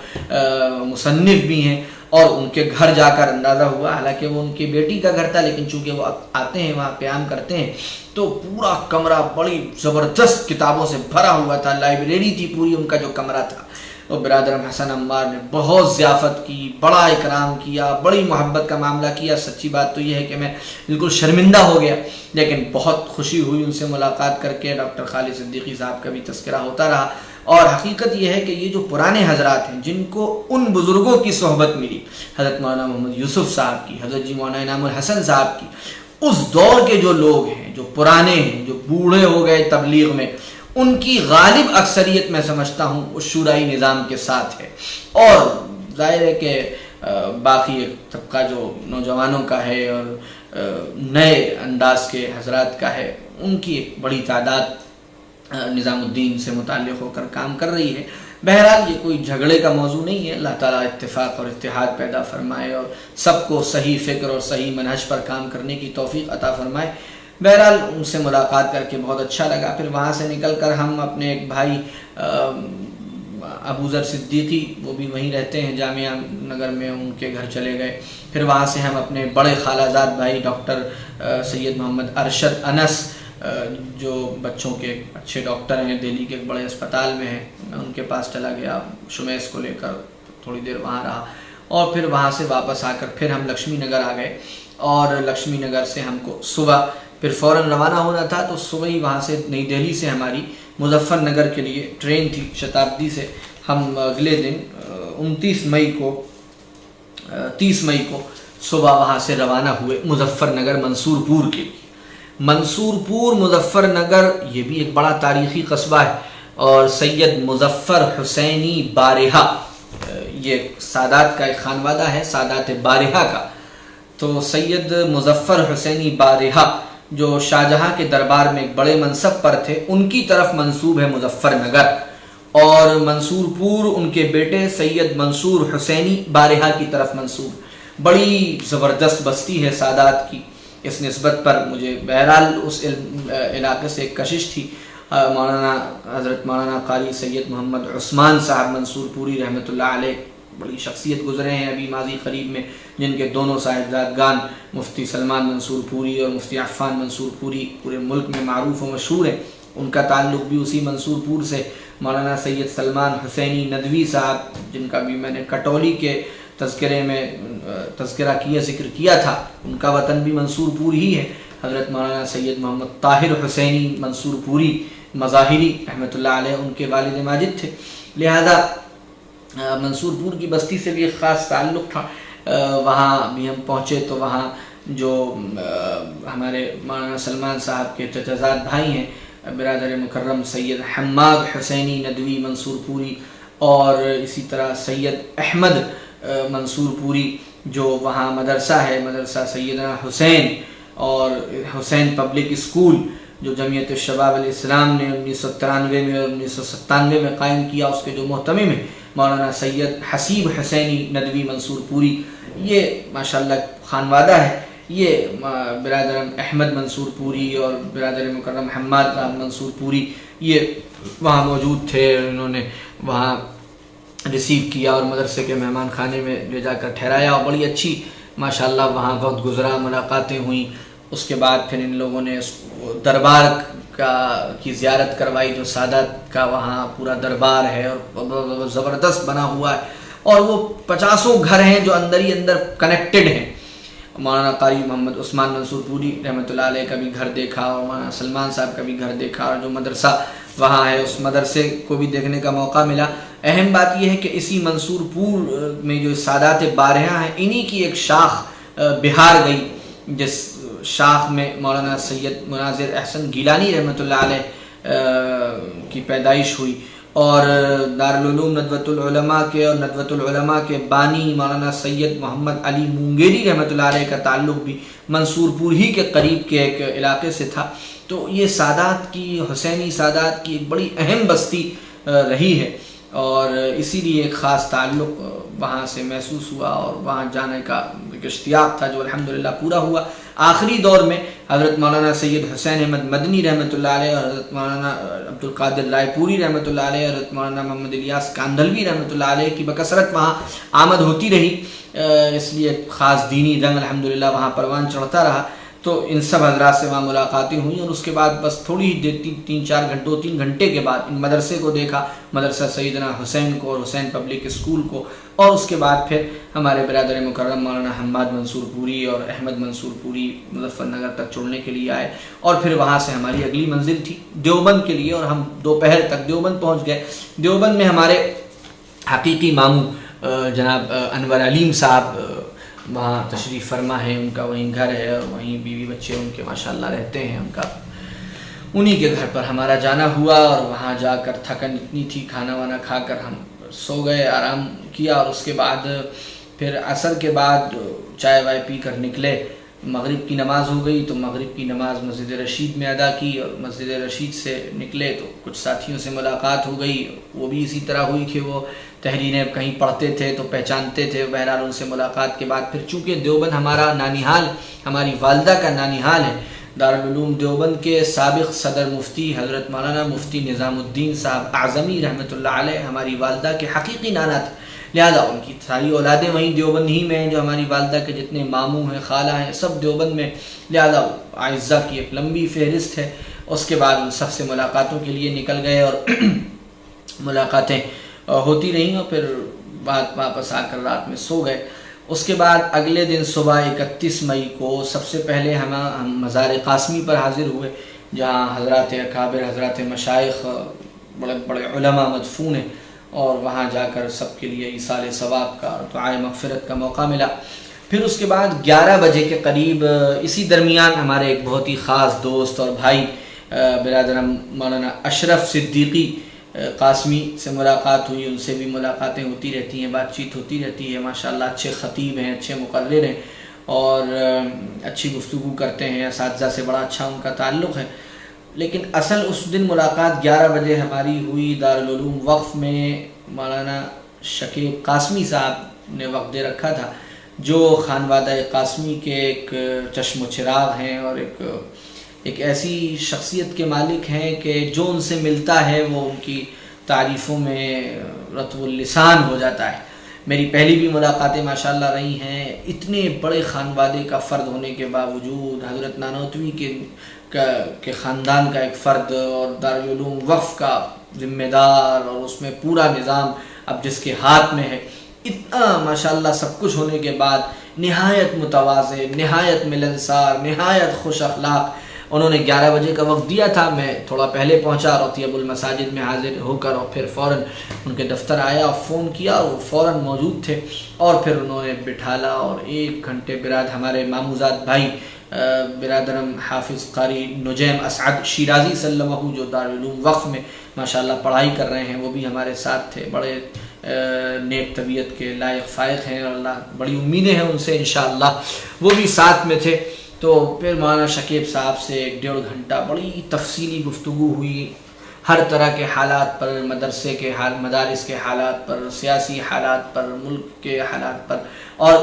مصنف بھی ہیں، اور ان کے گھر جا کر اندازہ ہوا، حالانکہ وہ ان کی بیٹی کا گھر تھا، لیکن چونکہ وہ آتے ہیں وہاں قیام کرتے ہیں، تو پورا کمرہ بڑی زبردست کتابوں سے بھرا ہوا تھا، لائبریری تھی پوری ان کا جو کمرہ تھا۔ اور برادرم حسن عمار نے بہت ضیافت کی، بڑا اکرام کیا، بڑی محبت کا معاملہ کیا۔ سچی بات تو یہ ہے کہ میں بالکل شرمندہ ہو گیا، لیکن بہت خوشی ہوئی ان سے ملاقات کر کے۔ ڈاکٹر خالد صدیقی صاحب کا بھی تذکرہ ہوتا رہا، اور حقیقت یہ ہے کہ یہ جو پرانے حضرات ہیں جن کو ان بزرگوں کی صحبت ملی، حضرت مولانا محمد یوسف صاحب کی، حضرت جی مولانا انعام الحسن صاحب کی، اس دور کے جو لوگ ہیں، جو پرانے ہیں، جو بوڑھے ہو گئے تبلیغ میں، ان کی غالب اکثریت میں سمجھتا ہوں اس شورائی نظام کے ساتھ ہے۔ اور ظاہر ہے کہ باقی ایک طبقہ جو نوجوانوں کا ہے اور نئے انداز کے حضرات کا ہے، ان کی ایک بڑی تعداد نظام الدین سے متعلق ہو کر کام کر رہی ہے۔ بہرحال یہ کوئی جھگڑے کا موضوع نہیں ہے، اللہ تعالیٰ اتفاق اور اتحاد پیدا فرمائے، اور سب کو صحیح فکر اور صحیح منہج پر کام کرنے کی توفیق عطا فرمائے۔ بہرحال ان سے ملاقات کر کے بہت اچھا لگا۔ پھر وہاں سے نکل کر ہم اپنے ایک بھائی ابو ذر صدیقی، وہ بھی وہیں رہتے ہیں جامعہ نگر میں، ان کے گھر چلے گئے۔ پھر وہاں سے ہم اپنے بڑے خالہ زاد بھائی ڈاکٹر سید محمد ارشد انس، جو بچوں کے اچھے ڈاکٹر ہیں، دہلی کے ایک بڑے اسپتال میں ہیں، میں ان کے پاس چلا گیا، شمیس کو لے کر تھوڑی دیر وہاں رہا، اور پھر وہاں سے واپس آ کر پھر ہم لکشمی نگر آ گئے، اور لکشمی نگر سے ہم کو صبح پھر فوراً روانہ ہونا تھا، تو صبح ہی وہاں سے نئی دہلی سے ہماری مظفر نگر کے لیے ٹرین تھی شتابدی سے۔ ہم اگلے دن 29 مئی کو 30 مئی کو صبح وہاں سے روانہ ہوئے مظفر نگر منصور پور کے لیے۔ منصور پور مظفر نگر یہ بھی ایک بڑا تاریخی قصبہ ہے، اور سید مظفر حسینی بارہا، یہ سادات کا ایک خانوادہ ہے، سادات بارہا کا، تو سید مظفر حسینی بارہا جو شاہجہاں کے دربار میں ایک بڑے منصب پر تھے، ان کی طرف منسوب ہے مظفر نگر، اور منصور پور ان کے بیٹے سید منصور حسینی بارہا کی طرف منسوب۔ بڑی زبردست بستی ہے سادات کی، اس نسبت پر مجھے بہرحال اس علاقے سے ایک کشش تھی. حضرت مولانا قاری سید محمد عثمان صاحب منصور پوری رحمۃ اللہ علیہ بڑی شخصیت گزرے ہیں ابھی ماضی قریب میں، جن کے دونوں صاحبزادگان مفتی سلمان منصور پوری اور مفتی عفان منصور پوری پورے ملک میں معروف و مشہور ہیں. ان کا تعلق بھی اسی منصور پور سے. مولانا سید سلمان حسینی ندوی صاحب، جن کا بھی میں نے کٹولی کے تذکرے میں تذکرہ کیا ذکر کیا تھا، ان کا وطن بھی منصور پور ہی ہے. حضرت مولانا سید محمد طاہر حسینی منصور پوری مظاہری رحمۃ اللہ علیہ ان کے والد ماجد تھے. لہذا منصور پور کی بستی سے بھی ایک خاص تعلق تھا. وہاں بھی ہم پہنچے تو وہاں جو ہمارے مولانا سلمان صاحب کے چچزاد بھائی ہیں برادر مکرم سید حماد حسینی ندوی منصور پوری، اور اسی طرح سید احمد منصور پوری، جو وہاں مدرسہ ہے، مدرسہ سیدنا حسین اور حسین پبلک اسکول، جو جمعیت الشباب الاسلام نے 1993 میں اور 1997 میں قائم کیا، اس کے جو محتمم ہیں مولانا سید حسیب حسینی ندوی منصور پوری. یہ ماشاءاللہ خانوادہ ہے. یہ برادر احمد منصور پوری اور برادر مکرم حماد منصور پوری یہ وہاں موجود تھے. انہوں نے وہاں ریسیو کیا اور مدرسے کے مہمان خانے میں لے جا کر ٹھہرایا، اور بڑی اچھی ماشاءاللہ وہاں وقت گزرا، ملاقاتیں ہوئیں. اس کے بعد پھر ان لوگوں نے دربار کی زیارت کروائی، جو سادات کا وہاں پورا دربار ہے اور زبردست بنا ہوا ہے، اور وہ 50 گھر ہیں جو اندر ہی اندر کنیکٹڈ ہیں. مولانا قاری محمد عثمان منصور پوری رحمۃ اللہ علیہ کا بھی گھر دیکھا، اور مولانا سلمان صاحب کا بھی گھر دیکھا، اور جو مدرسہ وہاں ہے اس مدرسے کو بھی دیکھنے کا موقع ملا. اہم بات یہ ہے کہ اسی منصور پور میں جو سادات بارہاں ہیں، انہی کی ایک شاخ بہار گئی، جس شاخ میں مولانا سید مناظر احسن گیلانی رحمۃ اللہ علیہ کی پیدائش ہوئی، اور دارالعلوم ندوۃ العلماء کے اور ندوۃ العلماء کے بانی مولانا سید محمد علی مونگیری رحمۃ اللہ علیہ کا تعلق بھی منصور پور ہی کے قریب کے ایک علاقے سے تھا. تو یہ سادات کی، حسینی سادات کی ایک بڑی اہم بستی رہی ہے، اور اسی لیے ایک خاص تعلق وہاں سے محسوس ہوا، اور وہاں جانے کا ایک اشتیاق تھا جو الحمدللہ پورا ہوا. آخری دور میں حضرت مولانا سید حسین احمد مدنی رحمۃ اللہ علیہ، اور حضرت مولانا عبد القادر رائے پوری رحمۃ اللہ علیہ، حضرت مولانا محمد الیاس کاندھلوی رحمۃ اللہ علیہ کی بکثرت وہاں آمد ہوتی رہی. اس لیے خاص دینی رنگ الحمدللہ وہاں پروان چڑھتا رہا. تو ان سب حضرات سے وہاں ملاقاتیں ہوئیں، اور اس کے بعد بس تھوڑی ہی دیر 3 گھنٹے کے بعد ان مدرسے کو دیکھا، مدرسہ سیدنا حسین کو اور حسین پبلک اسکول کو، اور اس کے بعد پھر ہمارے برادر مکرم مولانا حماد منصور پوری اور احمد منصور پوری مظفر نگر تک چھوڑنے کے لیے آئے، اور پھر وہاں سے ہماری اگلی منزل تھی دیوبند کے لیے، اور ہم دوپہر تک دیوبند پہنچ گئے. دیوبند میں ہمارے حقیقی ماموں جناب انور علیم صاحب وہاں تشریف فرما ہے، ان کا وہیں گھر ہے، اور وہیں بیوی بچے ان کے ماشاءاللہ رہتے ہیں. انہی کے گھر پر ہمارا جانا ہوا، اور وہاں جا کر تھکن اتنی تھی، کھانا وانا کھا کر ہم سو گئے، آرام کیا، اور اس کے بعد پھر عصر کے بعد چائے وائے پی کر نکلے. مغرب کی نماز ہو گئی تو مغرب کی نماز مسجد رشید میں ادا کی، اور مسجد رشید سے نکلے تو کچھ ساتھیوں سے ملاقات ہو گئی. وہ بھی اسی طرح ہوئی کہ وہ تحریریں کہیں پڑھتے تھے تو پہچانتے تھے. بہرحال ان سے ملاقات کے بعد پھر چونکہ دیوبند ہمارا نانیحال، ہماری والدہ کا نانیحال ہے، دارالعلوم دیوبند کے سابق صدر مفتی حضرت مولانا مفتی نظام الدین صاحب اعظمی رحمۃ اللہ علیہ ہماری والدہ کے حقیقی نانا تھے. لہذا ان کی ساری اولادیں وہیں دیوبند ہی میں ہیں، جو ہماری والدہ کے جتنے ماموں ہیں، خالہ ہیں، سب دیوبند میں. لہذا اعزہ کی ایک لمبی فہرست ہے. اس کے بعد ان سب سے ملاقاتوں کے لیے نکل گئے، اور ملاقاتیں ہوتی رہیں، اور پھر بعد واپس آ کر رات میں سو گئے. اس کے بعد اگلے دن صبح 31 مئی کو سب سے پہلے ہم مزار قاسمی پر حاضر ہوئے، جہاں حضرات اکابر، حضرات مشائخ، بڑے بڑے علماء مدفون ہیں، اور وہاں جا کر سب کے لیے ایصال ثواب کا اور دعائے مغفرت کا موقع ملا. پھر اس کے بعد 11 بجے کے قریب اسی درمیان ہمارے ایک بہت ہی خاص دوست اور بھائی برادر مولانا اشرف صدیقی قاسمی سے ملاقات ہوئی. ان سے بھی ملاقاتیں ہوتی رہتی ہیں، بات چیت ہوتی رہتی ہے. ماشاءاللہ اچھے خطیب ہیں، اچھے مقرر ہیں، اور اچھی گفتگو کرتے ہیں. اساتذہ سے بڑا اچھا ان کا تعلق ہے. لیکن اصل اس دن ملاقات 11 بجے ہماری ہوئی دارالعلوم وقف میں. مولانا شکیب قاسمی صاحب نے وقت دے رکھا تھا، جو خانوادہ قاسمی کے ایک چشم و چراغ ہیں اور ایک ایسی شخصیت کے مالک ہیں کہ جو ان سے ملتا ہے وہ ان کی تعریفوں میں رطب اللسان ہو جاتا ہے۔ میری پہلی بھی ملاقاتیں ماشاءاللہ رہی ہیں، اتنے بڑے خانوادے کا فرد ہونے کے باوجود، حضرت نانوتوی کے خاندان کا ایک فرد اور دارالعلوم وقف کا ذمہ دار، اور اس میں پورا نظام اب جس کے ہاتھ میں ہے، اتنا ماشاءاللہ سب کچھ ہونے کے بعد نہایت متواضع، نہایت ملنسار، نہایت خوش اخلاق۔ انہوں نے 11 بجے کا وقت دیا تھا، میں تھوڑا پہلے پہنچا، رطیب المساجد میں حاضر ہو کر اور پھر فوراً ان کے دفتر آیا اور فون کیا، اور وہ فوراً موجود تھے، اور پھر انہوں نے بٹھالا اور 1 گھنٹے ہمارے ماموزاد بھائی برادرم حافظ قاری نجیم اسعد شیرازی سلمہ، جو دارالعلوم وقف میں ماشاءاللہ پڑھائی کر رہے ہیں، وہ بھی ہمارے ساتھ تھے، بڑے نیک طبیعت کے لائق فائق ہیں، اور اللہ بڑی امیدیں ہیں ان سے انشاءاللہ، وہ بھی ساتھ میں تھے۔ تو پھر مولانا شکیب صاحب سے 1.5 گھنٹہ بڑی تفصیلی گفتگو ہوئی، ہر طرح کے حالات پر، مدرسے کے مدارس کے حالات پر، سیاسی حالات پر، ملک کے حالات پر، اور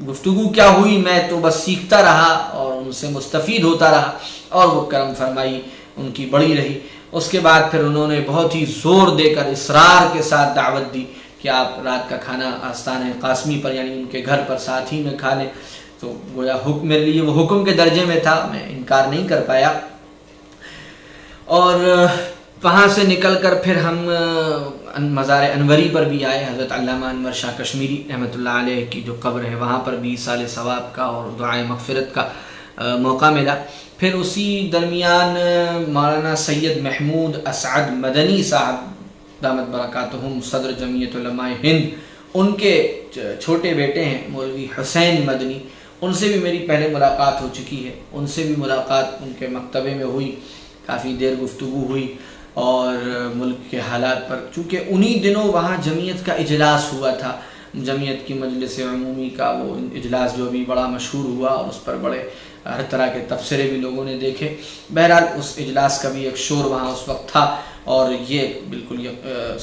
گفتگو کیا ہوئی، میں تو بس سیکھتا رہا اور ان سے مستفید ہوتا رہا، اور وہ کرم فرمائی ان کی بڑی رہی۔ اس کے بعد پھر انہوں نے بہت ہی زور دے کر اصرار کے ساتھ دعوت دی کہ آپ رات کا کھانا آستانہ قاسمی پر، یعنی ان کے گھر پر ساتھ ہی میں کھا لیں۔ تو گویا حکم میرے لیے وہ حکم کے درجے میں تھا، میں انکار نہیں کر پایا۔ اور وہاں سے نکل کر پھر ہم مزار انوری پر بھی آئے، حضرت علامہ انور شاہ کشمیری رحمۃ اللہ علیہ کی جو قبر ہے وہاں پر بھی ایصال ثواب کا اور دعائے مغفرت کا موقع ملا۔ پھر اسی درمیان مولانا سید محمود اسعد مدنی صاحب دامت برکاتہم صدر جمعیت علماء ہند، ان کے چھوٹے بیٹے ہیں مولوی حسین مدنی، ان سے بھی میری پہلے ملاقات ہو چکی ہے، ان سے بھی ملاقات ان کے مکتبے میں ہوئی، کافی دیر گفتگو ہوئی، اور ملک کے حالات پر، چونکہ انہی دنوں وہاں جمعیت کا اجلاس ہوا تھا، جمعیت کی مجلس عمومی کا وہ اجلاس جو بھی بڑا مشہور ہوا، اور اس پر بڑے ہر طرح کے تبصرے بھی لوگوں نے دیکھے۔ بہرحال اس اجلاس کا بھی ایک شور وہاں اس وقت تھا، اور یہ بالکل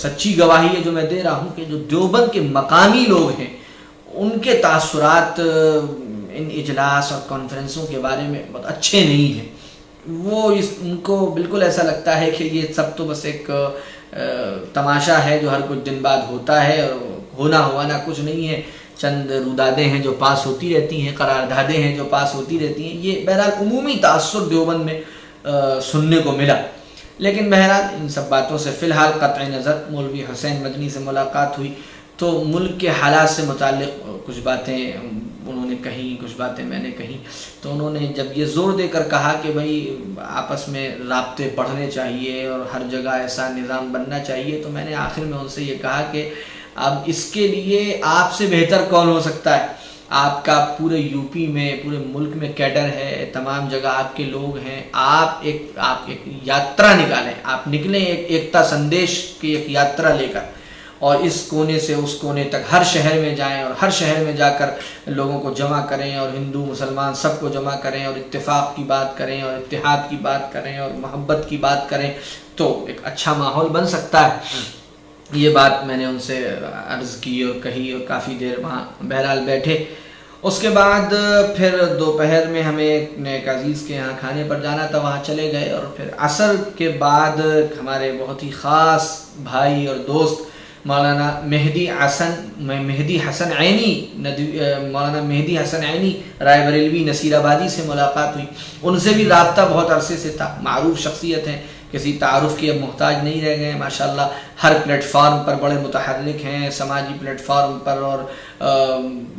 سچی گواہی ہے جو میں دے رہا ہوں کہ جو دیوبند کے مقامی لوگ ہیں ان کے تاثرات ان اجلاس اور کانفرنسوں کے بارے میں بہت اچھے نہیں ہیں۔ وہ ان کو بالکل ایسا لگتا ہے کہ یہ سب تو بس ایک تماشا ہے جو ہر کچھ دن بعد ہوتا ہے، اور ہونا ہوانا کچھ نہیں ہے، چند رودادیں ہیں جو پاس ہوتی رہتی ہیں، قراردادیں ہیں جو پاس ہوتی رہتی ہیں۔ یہ بہرحال عمومی تاثر دیوبند میں سننے کو ملا۔ لیکن بہرحال ان سب باتوں سے فی الحال قطع نظر، مولوی حسین مدنی سے ملاقات ہوئی تو ملک کے حالات سے متعلق کچھ باتیں انہوں نے کہیں، کچھ باتیں میں نے کہیں۔ تو انہوں نے جب یہ زور دے کر کہا کہ بھائی آپس میں رابطے بڑھنے چاہیے اور ہر جگہ ایسا نظام بننا چاہیے، تو میں نے آخر میں ان سے یہ کہا کہ اب اس کے لیے آپ سے بہتر کون ہو سکتا ہے؟ آپ کا پورے یو پی میں، پورے ملک میں کیڈر ہے، تمام جگہ آپ کے لوگ ہیں، آپ ایک یاترا نکالیں، آپ نکلیں ایکتا سندیش کی ایک یاترا لے کر، اور اس کونے سے اس کونے تک ہر شہر میں جائیں، اور ہر شہر میں جا کر لوگوں کو جمع کریں، اور ہندو مسلمان سب کو جمع کریں، اور اتفاق کی بات کریں، اور اتحاد کی بات کریں، اور محبت کی بات کریں، تو ایک اچھا ماحول بن سکتا ہے۔ یہ بات میں نے ان سے عرض کی اور کہی، اور کافی دیر وہاں بہرحال بیٹھے۔ اس کے بعد پھر دوپہر میں ہمیں ایک عزیز کے یہاں کھانے پر جانا تھا، وہاں چلے گئے، اور پھر عصر کے بعد ہمارے بہت ہی خاص بھائی اور دوست مولانا مہدی حسن عینی، مولانا مہدی حسن عینی رائے بریلوی نصیر آبادی سے ملاقات ہوئی۔ ان سے بھی رابطہ بہت عرصے سے تھا، معروف شخصیت ہیں، کسی تعارف کی اب محتاج نہیں رہ گئے، ماشاءاللہ ہر پلیٹ فارم پر بڑے متحرک ہیں، سماجی پلیٹ فارم پر اور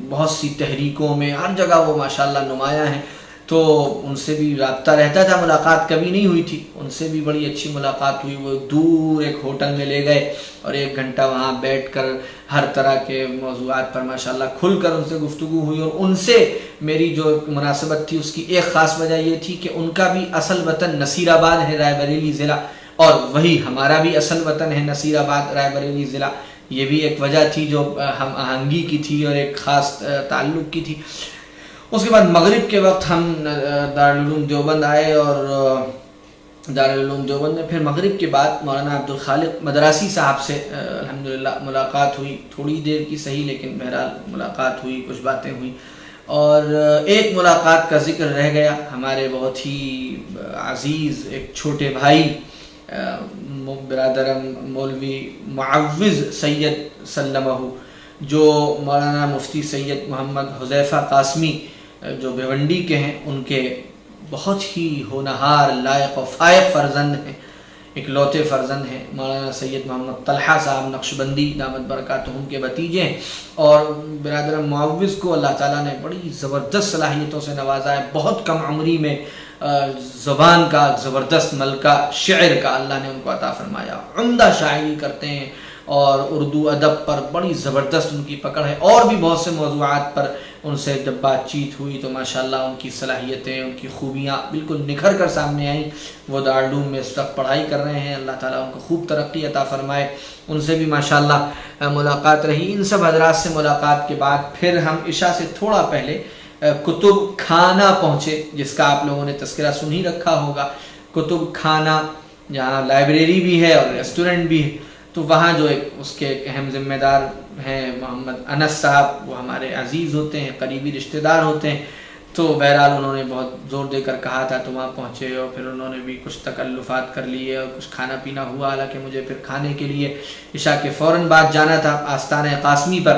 بہت سی تحریکوں میں، ہر جگہ وہ ماشاءاللہ نمایاں ہیں۔ تو ان سے بھی رابطہ رہتا تھا، ملاقات کبھی نہیں ہوئی تھی، ان سے بھی بڑی اچھی ملاقات ہوئی۔ وہ دور ایک ہوٹل میں لے گئے اور 1 گھنٹہ وہاں بیٹھ کر ہر طرح کے موضوعات پر ماشاءاللہ کھل کر ان سے گفتگو ہوئی، اور ان سے میری جو مناسبت تھی اس کی ایک خاص وجہ یہ تھی کہ ان کا بھی اصل وطن نصیر آباد ہے، رائے بریلی ضلع، اور وہی ہمارا بھی اصل وطن ہے نصیر آباد رائے بریلی ضلع۔ یہ بھی ایک وجہ تھی جو ہم آہنگی کی تھی اور ایک خاص تعلق کی تھی۔ اس کے بعد مغرب کے وقت ہم دارالعلوم دیوبند آئے، اور دارالعلوم دیوبند میں. پھر مغرب کے بعد مولانا عبدالخالق مدراسی صاحب سے الحمدللہ ملاقات ہوئی، تھوڑی دیر کی صحیح لیکن بہرحال ملاقات ہوئی، کچھ باتیں ہوئی. اور ایک ملاقات کا ذکر رہ گیا، ہمارے بہت ہی عزیز ایک چھوٹے بھائی برادرم مولوی معوض سید سلمہ، جو مولانا مفتی سید محمد حذیفہ قاسمی جو بھیونڈی کے ہیں، ان کے بہت ہی ہونہار لائق و فائق فرزند ہیں، اکلوتے فرزند ہیں. مولانا سید محمد طلحہ صاحب نقشبندی دامت برکاتہم کے بھتیجے ہیں. اور برادر معوض کو اللہ تعالیٰ نے بڑی زبردست صلاحیتوں سے نوازا ہے. بہت کم عمری میں زبان کا زبردست ملکہ، شعر کا اللہ نے ان کو عطا فرمایا. عمدہ شاعری کرتے ہیں اور اردو ادب پر بڑی زبردست ان کی پکڑ ہے. اور بھی بہت سے موضوعات پر ان سے جب بات چیت ہوئی تو ماشاءاللہ ان کی صلاحیتیں، ان کی خوبیاں بالکل نکھر کر سامنے آئیں. وہ دارالعلوم میں اس وقت پڑھائی کر رہے ہیں، اللہ تعالیٰ ان کو خوب ترقی عطا فرمائے. ان سے بھی ماشاءاللہ ملاقات رہی. ان سب حضرات سے ملاقات کے بعد پھر ہم عشاء سے تھوڑا پہلے کتب خانہ پہنچے، جس کا آپ لوگوں نے تذکرہ سن ہی رکھا ہوگا. کتب خانہ جہاں لائبریری بھی ہے اور ریسٹورنٹ بھی ہے. تو وہاں جو اس کے ایک اہم ذمہ دار ہیں محمد انس صاحب، وہ ہمارے عزیز ہوتے ہیں، قریبی رشتہ دار ہوتے ہیں. تو بہرحال انہوں نے بہت زور دے کر کہا تھا تو وہاں پہنچے، اور پھر انہوں نے بھی کچھ تکلفات کر لیے اور کچھ کھانا پینا ہوا. حالانکہ مجھے پھر کھانے کے لیے عشاء کے فوراً بعد جانا تھا آستانہ قاسمی پر.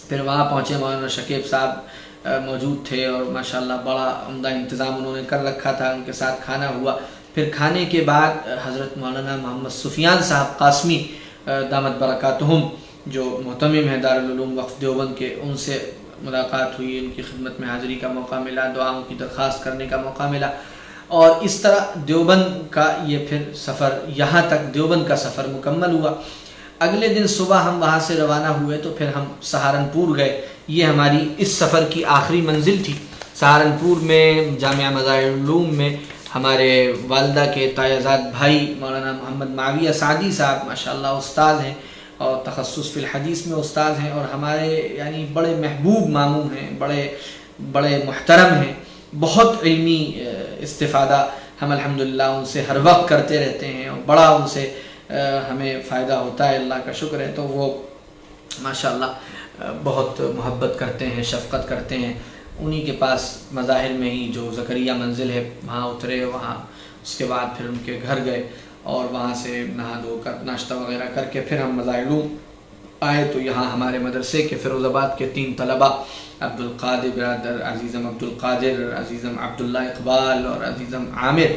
پھر وہاں پہنچے، مولانا شکیب صاحب موجود تھے اور ماشاءاللہ بڑا عمدہ انتظام انہوں نے کر رکھا تھا. ان کے ساتھ کھانا ہوا. پھر کھانے کے بعد حضرت مولانا محمد سفیان صاحب قاسمی دامت برکاتہم، جو محتمم ہیں دارالعلوم وقف دیوبند کے، ان سے ملاقات ہوئی. ان کی خدمت میں حاضری کا موقع ملا، دعاؤں کی درخواست کرنے کا موقع ملا. اور اس طرح دیوبند کا یہ پھر سفر، یہاں تک دیوبند کا سفر مکمل ہوا. اگلے دن صبح ہم وہاں سے روانہ ہوئے تو پھر ہم سہارنپور گئے. یہ ہماری اس سفر کی آخری منزل تھی. سہارنپور میں جامعہ مظاہر العلوم میں ہمارے والدہ کے تایزاد بھائی مولانا محمد معاویہ سعدی صاحب ماشاءاللہ استاد ہیں اور تخصص فی الحدیث میں استاد ہیں، اور ہمارے یعنی بڑے محبوب ماموں ہیں، بڑے محترم ہیں. بہت علمی استفادہ ہم الحمدللہ ان سے ہر وقت کرتے رہتے ہیں اور بڑا ان سے ہمیں فائدہ ہوتا ہے، اللہ کا شکر ہے. تو وہ ماشاءاللہ بہت محبت کرتے ہیں، شفقت کرتے ہیں. انہی کے پاس مظاہر میں ہی جو زکریا منزل ہے وہاں اترے. وہاں اس کے بعد پھر ان کے گھر گئے اور وہاں سے نہا دھو کر ناشتہ وغیرہ کر کے پھر ہم مظاہر العلوم آئے. تو یہاں ہمارے مدرسے کے فیروز آباد کے 3 طلبہ، عبدالقادر برادر، عزیزم عبدالقادر، عزیزم عبداللہ اقبال اور عزیزم عامر،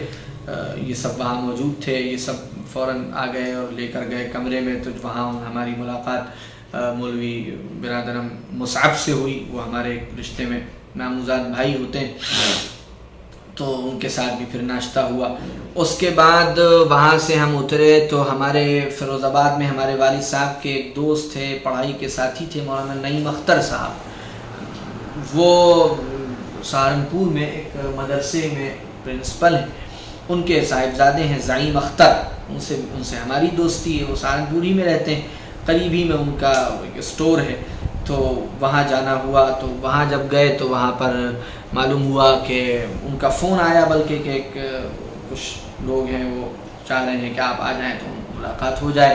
یہ سب وہاں موجود تھے. یہ سب فوراً آ گئے اور لے کر گئے کمرے میں. تو وہاں ہماری ملاقات مولوی برادرم مصعب سے ہوئی. وہ ہمارے ایک رشتے میں نامزاد بھائی ہوتے ہیں. تو ان کے ساتھ بھی پھر ناشتہ ہوا. اس کے بعد وہاں سے ہم اترے تو ہمارے فیروز آباد میں ہمارے والد صاحب کے ایک دوست تھے، پڑھائی کے ساتھی تھے، مولانا نعیم اختر صاحب. وہ سہارنپور میں ایک مدرسے میں پرنسپل ہیں. ان کے صاحبزادے ہیں زعیم اختر، ان سے ہماری دوستی ہے. وہ سہارنپور ہی میں رہتے ہیں، قریب ہی میں ان کا ایک اسٹور ہے. تو وہاں جانا ہوا. تو وہاں جب گئے تو وہاں پر معلوم ہوا کہ ان کا فون آیا، بلکہ کہ ایک کچھ لوگ ہیں وہ چاہ رہے ہیں کہ آپ آ جائیں تو ملاقات ہو جائے.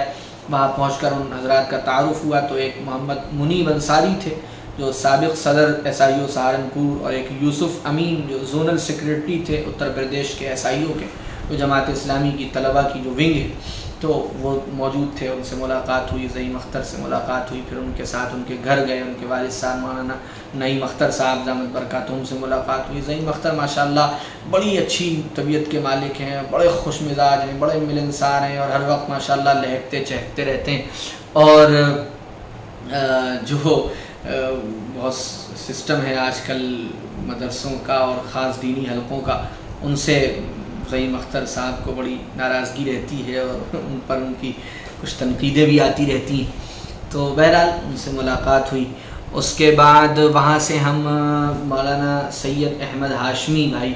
وہاں پہنچ کر ان حضرات کا تعارف ہوا. تو ایک محمد منیب انصاری تھے جو سابق صدر ایس آئی او سہارنپور، اور ایک یوسف امین جو زونل سیکریٹری تھے اتر پردیش کے ایس آئی او کے، جو جماعت اسلامی کی طلبہ کی جو ونگ ہے. تو وہ موجود تھے. ان سے ملاقات ہوئی، زعیم اختر سے ملاقات ہوئی. پھر ان کے ساتھ ان کے گھر گئے. ان کے والد صاحب مولانا نعیم اختر صاحب دامت برکاتہم سے ملاقات ہوئی. زعیم اختر ماشاءاللہ بڑی اچھی طبیعت کے مالک ہیں، بڑے خوش مزاج ہیں، بڑے ملنسار ہیں، اور ہر وقت ماشاءاللہ لہکتے چہکتے رہتے ہیں. اور جو بہت سسٹم ہے آج کل مدرسوں کا اور خاص دینی حلقوں کا، ان سے زعیم اختر صاحب کو بڑی ناراضگی رہتی ہے اور ان پر ان کی کچھ تنقیدیں بھی آتی رہتی ہیں. تو بہرحال ان سے ملاقات ہوئی. اس کے بعد وہاں سے ہم مولانا سید احمد ہاشمی بھائی،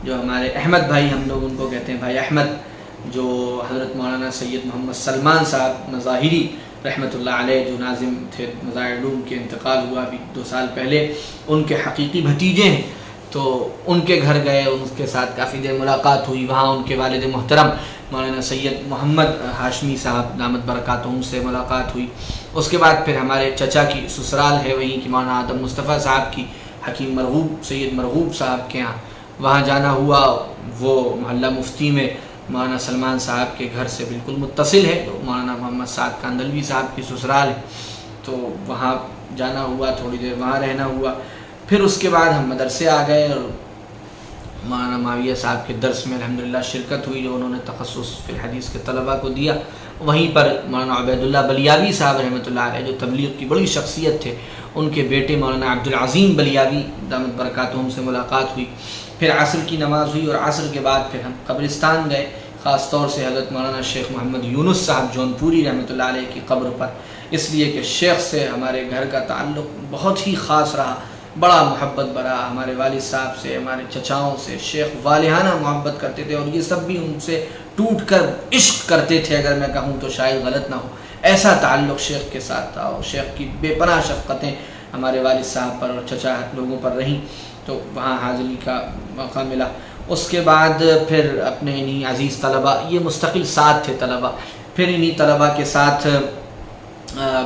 جو ہمارے احمد بھائی ہم لوگ ان کو کہتے ہیں، بھائی احمد، جو حضرت مولانا سید محمد سلمان صاحب مظاہری رحمۃ اللہ علیہ جو ناظم تھے مظاہر العلوم کے، انتقال ہوا ابھی 2 سال پہلے، ان کے حقیقی بھتیجے ہیں. تو ان کے گھر گئے، ان کے ساتھ کافی دیر ملاقات ہوئی، وہاں ان کے والد محترم مولانا سید محمد ہاشمی صاحب دامت برکاتہم سے ملاقات ہوئی۔ اس کے بعد پھر ہمارے چچا کی سسرال ہے وہیں کی مولانا آدم مصطفیٰ صاحب کی، حکیم مرغوب سید مرغوب صاحب کے یہاں وہاں جانا ہوا۔ وہ محلہ مفتی میں مولانا سلمان صاحب کے گھر سے بالکل متصل ہے، تو مولانا محمد سعد کاندلوی صاحب کی سسرال ہے، تو وہاں جانا ہوا، تھوڑی دیر وہاں رہنا ہوا۔ پھر اس کے بعد ہم مدرسے آ گئے اور مولانا معاویہ صاحب کے درس میں الحمدللہ شرکت ہوئی، جو انہوں نے تخصص فی الحدیث کے طلباء کو دیا۔ وہیں پر مولانا عبید اللہ بلیاوی صاحب رحمۃ اللہ علیہ جو تبلیغ کی بڑی شخصیت تھے، ان کے بیٹے مولانا عبدالعظیم بلیاوی دامت برکاتہم سے ملاقات ہوئی۔ پھر عصر کی نماز ہوئی اور عصر کے بعد پھر ہم قبرستان گئے، خاص طور سے حضرت مولانا شیخ محمد یونس صاحب جونپوری رحمۃ اللہ علیہ کی قبر پر، اس لیے کہ شیخ سے ہمارے گھر کا تعلق بہت ہی خاص رہا، بڑا محبت برا ہمارے والد صاحب سے، ہمارے چچاؤں سے شیخ والہانہ محبت کرتے تھے، اور یہ سب بھی ان سے ٹوٹ کر عشق کرتے تھے، اگر میں کہوں تو شاید غلط نہ ہو، ایسا تعلق شیخ کے ساتھ تھا، اور شیخ کی بے پناہ شفقتیں ہمارے والد صاحب پر اور چچا لوگوں پر رہیں، تو وہاں حاضری کا موقع ملا۔ اس کے بعد پھر اپنے انہی عزیز طلباء، یہ مستقل ساتھ تھے طلباء، پھر انہی طلباء کے ساتھ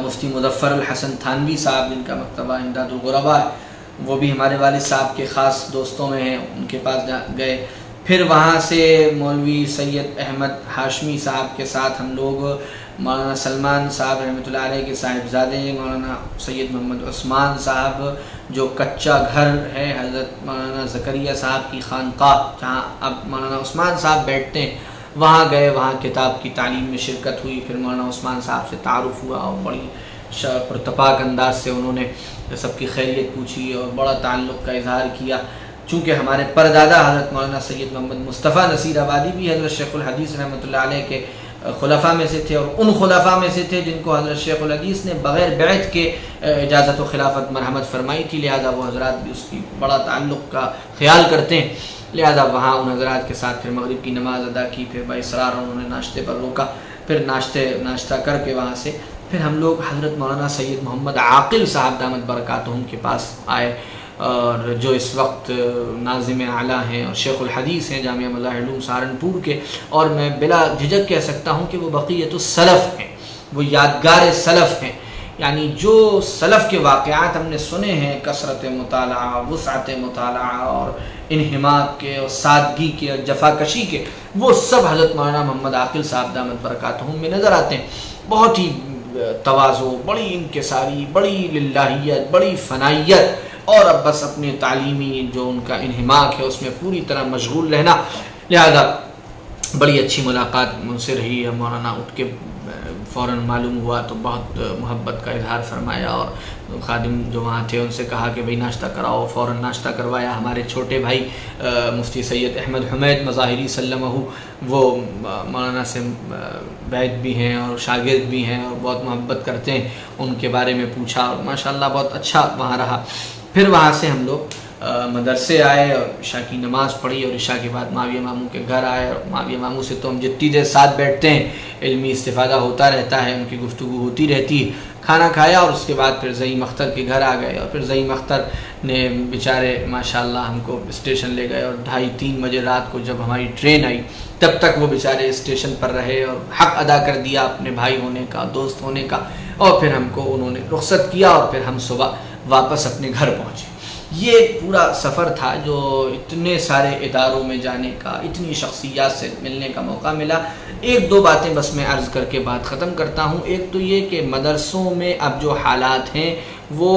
مفتی مظفر الحسن تھانوی صاحب جن کا مکتبہ امداد الغرباء ہے، وہ بھی ہمارے والد صاحب کے خاص دوستوں میں ہیں، ان کے پاس گئے۔ پھر وہاں سے مولوی سید احمد ہاشمی صاحب کے ساتھ ہم لوگ مولانا سلمان صاحب رحمۃ اللہ علیہ کے صاحبزادے مولانا سید محمد عثمان صاحب جو کچا گھر ہے حضرت مولانا زکریا صاحب کی خانقاہ جہاں اب مولانا عثمان صاحب بیٹھتے ہیں، وہاں گئے، وہاں کتاب کی تعلیم میں شرکت ہوئی۔ پھر مولانا عثمان صاحب سے تعارف ہوا اور بڑی پرتپاک انداز سے انہوں نے سب کی خیریت پوچھی اور بڑا تعلق کا اظہار کیا، چونکہ ہمارے پردادا حضرت مولانا سید محمد مصطفیٰ نصیر آبادی بھی حضرت شیخ الحدیث رحمۃ اللہ علیہ کے خلفاء میں سے تھے، اور ان خلفاء میں سے تھے جن کو حضرت شیخ الحدیث نے بغیر بیعت کے اجازت و خلافت مرحمت فرمائی تھی، لہذا وہ حضرات بھی اس کی بڑا تعلق کا خیال کرتے ہیں، لہذا وہاں ان حضرات کے ساتھ پھر مغرب کی نماز ادا کی، پھر باصرار انہوں نے ناشتے پر روکا، پھر ناشتہ کر کے وہاں سے پھر ہم لوگ حضرت مولانا سید محمد عاقل صاحب دامت برکاتہم کے پاس آئے، اور جو اس وقت ناظم اعلیٰ ہیں اور شیخ الحدیث ہیں جامعہ مظاہر العلوم سہارنپور کے، اور میں بلا جھجک کہہ سکتا ہوں کہ وہ بقیت السلف ہیں، وہ یادگار سلف ہیں، یعنی جو سلف کے واقعات ہم نے سنے ہیں، کثرت مطالعہ، وسعت مطالعہ اور انہماک کے اور سادگی کے اور جفاکشی کے، وہ سب حضرت مولانا محمد عاقل صاحب دامت برکاتہم میں نظر آتے ہیں۔ بہت ہی تواضع، بڑی انکساری، بڑی للہیت، بڑی فنائیت، اور اب بس اپنے تعلیمی جو ان کا انہماک ہے اس میں پوری طرح مشغول رہنا، لہذا بڑی اچھی ملاقات ان سے رہی ہے۔ مولانا اٹھ کے فوراً معلوم ہوا تو بہت محبت کا اظہار فرمایا، اور خادم جو وہاں تھے ان سے کہا کہ بھئی ناشتہ کراؤ، فوراً ناشتہ کروایا۔ ہمارے چھوٹے بھائی مفتی سید احمد حمید مظاہری سلمہ، وہ مولانا سے بیعت بھی ہیں اور شاگرد بھی ہیں اور بہت محبت کرتے ہیں، ان کے بارے میں پوچھا اور ماشاءاللہ بہت اچھا وہاں رہا۔ پھر وہاں سے ہم لوگ مدرسے آئے اور عشاء کی نماز پڑھی، اور عشاء کے بعد معاویہ ماموں کے گھر آئے، اور معاویہ ماموں سے تو ہم جتنی دیر ساتھ بیٹھتے ہیں علمی استفادہ ہوتا رہتا ہے، ان کی گفتگو ہوتی رہتی ہے۔ کھانا کھایا اور اس کے بعد پھر زعیم اختر کے گھر آ گئے، اور پھر زعیم اختر نے بیچارے ماشاءاللہ ہم کو اسٹیشن لے گئے، اور 2:30-3 بجے رات کو جب ہماری ٹرین آئی تب تک وہ بیچارے اسٹیشن پر رہے اور حق ادا کر دیا اپنے بھائی ہونے کا، دوست ہونے کا، اور پھر ہم کو انہوں نے رخصت کیا، اور پھر ہم صبح واپس اپنے گھر پہنچے۔ یہ پورا سفر تھا جو اتنے سارے اداروں میں جانے کا، اتنی شخصیات سے ملنے کا موقع ملا۔ ایک دو باتیں بس میں عرض کر کے بات ختم کرتا ہوں۔ ایک تو یہ کہ مدرسوں میں اب جو حالات ہیں وہ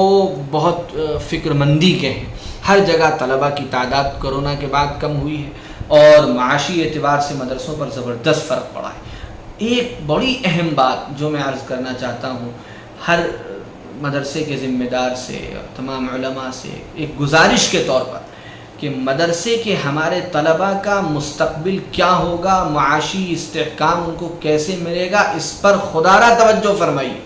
بہت فکر مندی کے ہیں، ہر جگہ طلباء کی تعداد کرونا کے بعد کم ہوئی ہے، اور معاشی اعتبار سے مدرسوں پر زبردست فرق پڑا ہے۔ ایک بڑی اہم بات جو میں عرض کرنا چاہتا ہوں، ہر مدرسے کے ذمہ دار سے اور تمام علماء سے ایک گزارش کے طور پر کہ مدرسے کے ہمارے طلباء کا مستقبل کیا ہوگا، معاشی استحکام ان کو کیسے ملے گا، اس پر خدارہ توجہ فرمائیے۔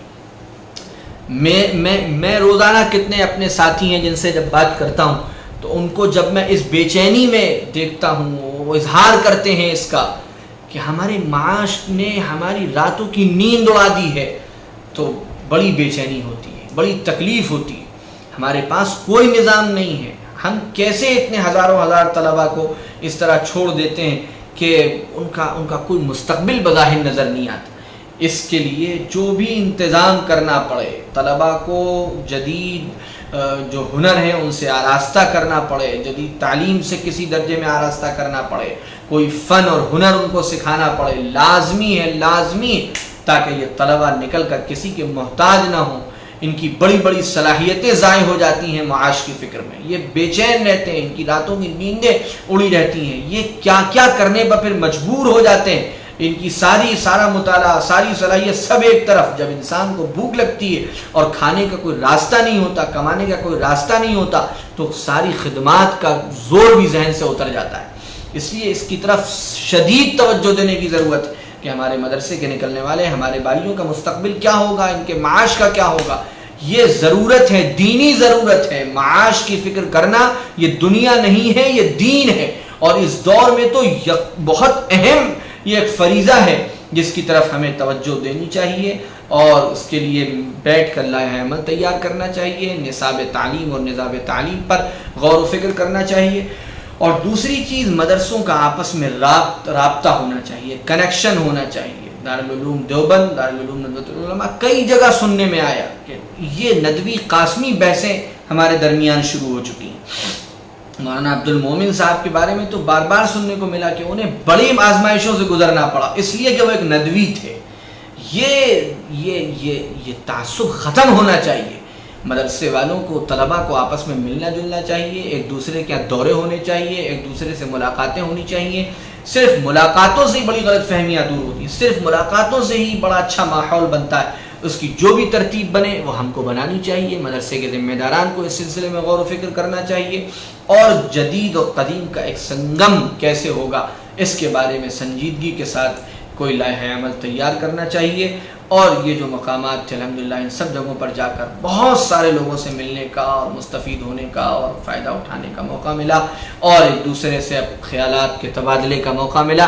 میں روزانہ کتنے اپنے ساتھی ہیں جن سے جب بات کرتا ہوں تو ان کو جب میں اس بے چینی میں دیکھتا ہوں، وہ اظہار کرتے ہیں اس کا کہ ہمارے معاش نے ہماری راتوں کی نیند اڑا دی ہے، تو بڑی بے چینی ہوتی ہے، بڑی تکلیف ہوتی ہے۔ ہمارے پاس کوئی نظام نہیں ہے، ہم کیسے اتنے ہزاروں ہزار طلباء کو اس طرح چھوڑ دیتے ہیں کہ ان کا کوئی مستقبل بظاہر نظر نہیں آتا. اس کے لیے جو بھی انتظام کرنا پڑے، طلباء کو جدید جو ہنر ہیں ان سے آراستہ کرنا پڑے، جدید تعلیم سے کسی درجے میں آراستہ کرنا پڑے، کوئی فن اور ہنر ان کو سکھانا پڑے، لازمی ہے تاکہ یہ طلباء نکل کر کسی کے محتاج نہ ہوں. ان کی بڑی بڑی صلاحیتیں ضائع ہو جاتی ہیں معاش کی فکر میں، یہ بے چین رہتے ہیں، ان کی راتوں کی نیندیں اڑی رہتی ہیں، یہ کیا کیا کرنے پر پھر مجبور ہو جاتے ہیں. ان کی سارا مطالعہ، ساری صلاحیت سب ایک طرف. جب انسان کو بھوک لگتی ہے اور کھانے کا کوئی راستہ نہیں ہوتا، کمانے کا کوئی راستہ نہیں ہوتا، تو ساری خدمات کا زور بھی ذہن سے اتر جاتا ہے. اس لیے اس کی طرف شدید توجہ دینے کی ضرورت ہے کہ ہمارے مدرسے کے نکلنے والے ہمارے بھائیوں کا مستقبل کیا ہوگا، ان کے معاش کا کیا ہوگا. یہ ضرورت ہے، دینی ضرورت ہے. معاش کی فکر کرنا یہ دنیا نہیں ہے، یہ دین ہے. اور اس دور میں تو بہت اہم یہ ایک فریضہ ہے جس کی طرف ہمیں توجہ دینی چاہیے، اور اس کے لیے بیٹھ کر لائحہ عمل تیار کرنا چاہیے، نصاب تعلیم اور نصاب تعلیم پر غور و فکر کرنا چاہیے. اور دوسری چیز، مدرسوں کا آپس میں رابطہ ہونا چاہیے، کنیکشن ہونا چاہیے. دارالعلوم دیوبند، دارالعلوم ندوۃ العلماء، کئی جگہ سننے میں آیا کہ یہ ندوی قاسمی بحثیں ہمارے درمیان شروع ہو چکی ہیں. مولانا عبد المومن صاحب کے بارے میں تو بار بار سننے کو ملا کہ انہیں بڑی آزمائشوں سے گزرنا پڑا اس لیے کہ وہ ایک ندوی تھے. یہ تعصب ختم ہونا چاہیے. مدرسے والوں کو، طلباء کو آپس میں ملنا جلنا چاہیے، ایک دوسرے کے دورے ہونے چاہیے، ایک دوسرے سے ملاقاتیں ہونی چاہیے. صرف ملاقاتوں سے ہی بڑی غلط فہمیاں دور ہوتی ہیں، صرف ملاقاتوں سے ہی بڑا اچھا ماحول بنتا ہے. اس کی جو بھی ترتیب بنے وہ ہم کو بنانی چاہیے. مدرسے کے ذمہ داران کو اس سلسلے میں غور و فکر کرنا چاہیے، اور جدید اور قدیم کا ایک سنگم کیسے ہوگا اس کے بارے میں سنجیدگی کے ساتھ کوئی لائحہ عمل تیار کرنا چاہیے. اور یہ جو مقامات تھے الحمدللہ ان سب جگہوں پر جا کر بہت سارے لوگوں سے ملنے کا اور مستفید ہونے کا اور فائدہ اٹھانے کا موقع ملا، اور ایک دوسرے سے خیالات کے تبادلے کا موقع ملا.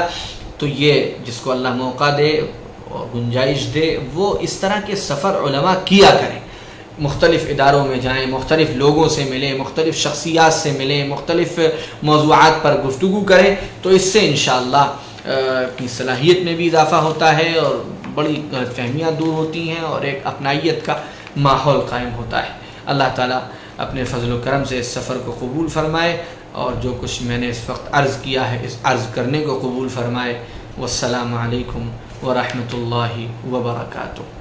تو یہ جس کو اللہ موقع دے اور گنجائش دے وہ اس طرح کے سفر علماء کیا کریں، مختلف اداروں میں جائیں، مختلف لوگوں سے ملیں، مختلف شخصیات سے ملیں، مختلف موضوعات پر گفتگو کریں. تو اس سے انشاءاللہ اپنی صلاحیت میں بھی اضافہ ہوتا ہے، اور بڑی غلط فہمیاں دور ہوتی ہیں، اور ایک اپنائیت کا ماحول قائم ہوتا ہے. اللہ تعالیٰ اپنے فضل و کرم سے اس سفر کو قبول فرمائے، اور جو کچھ میں نے اس وقت عرض کیا ہے اس عرض کرنے کو قبول فرمائے. والسلام علیکم ورحمۃ اللہ وبرکاتہ.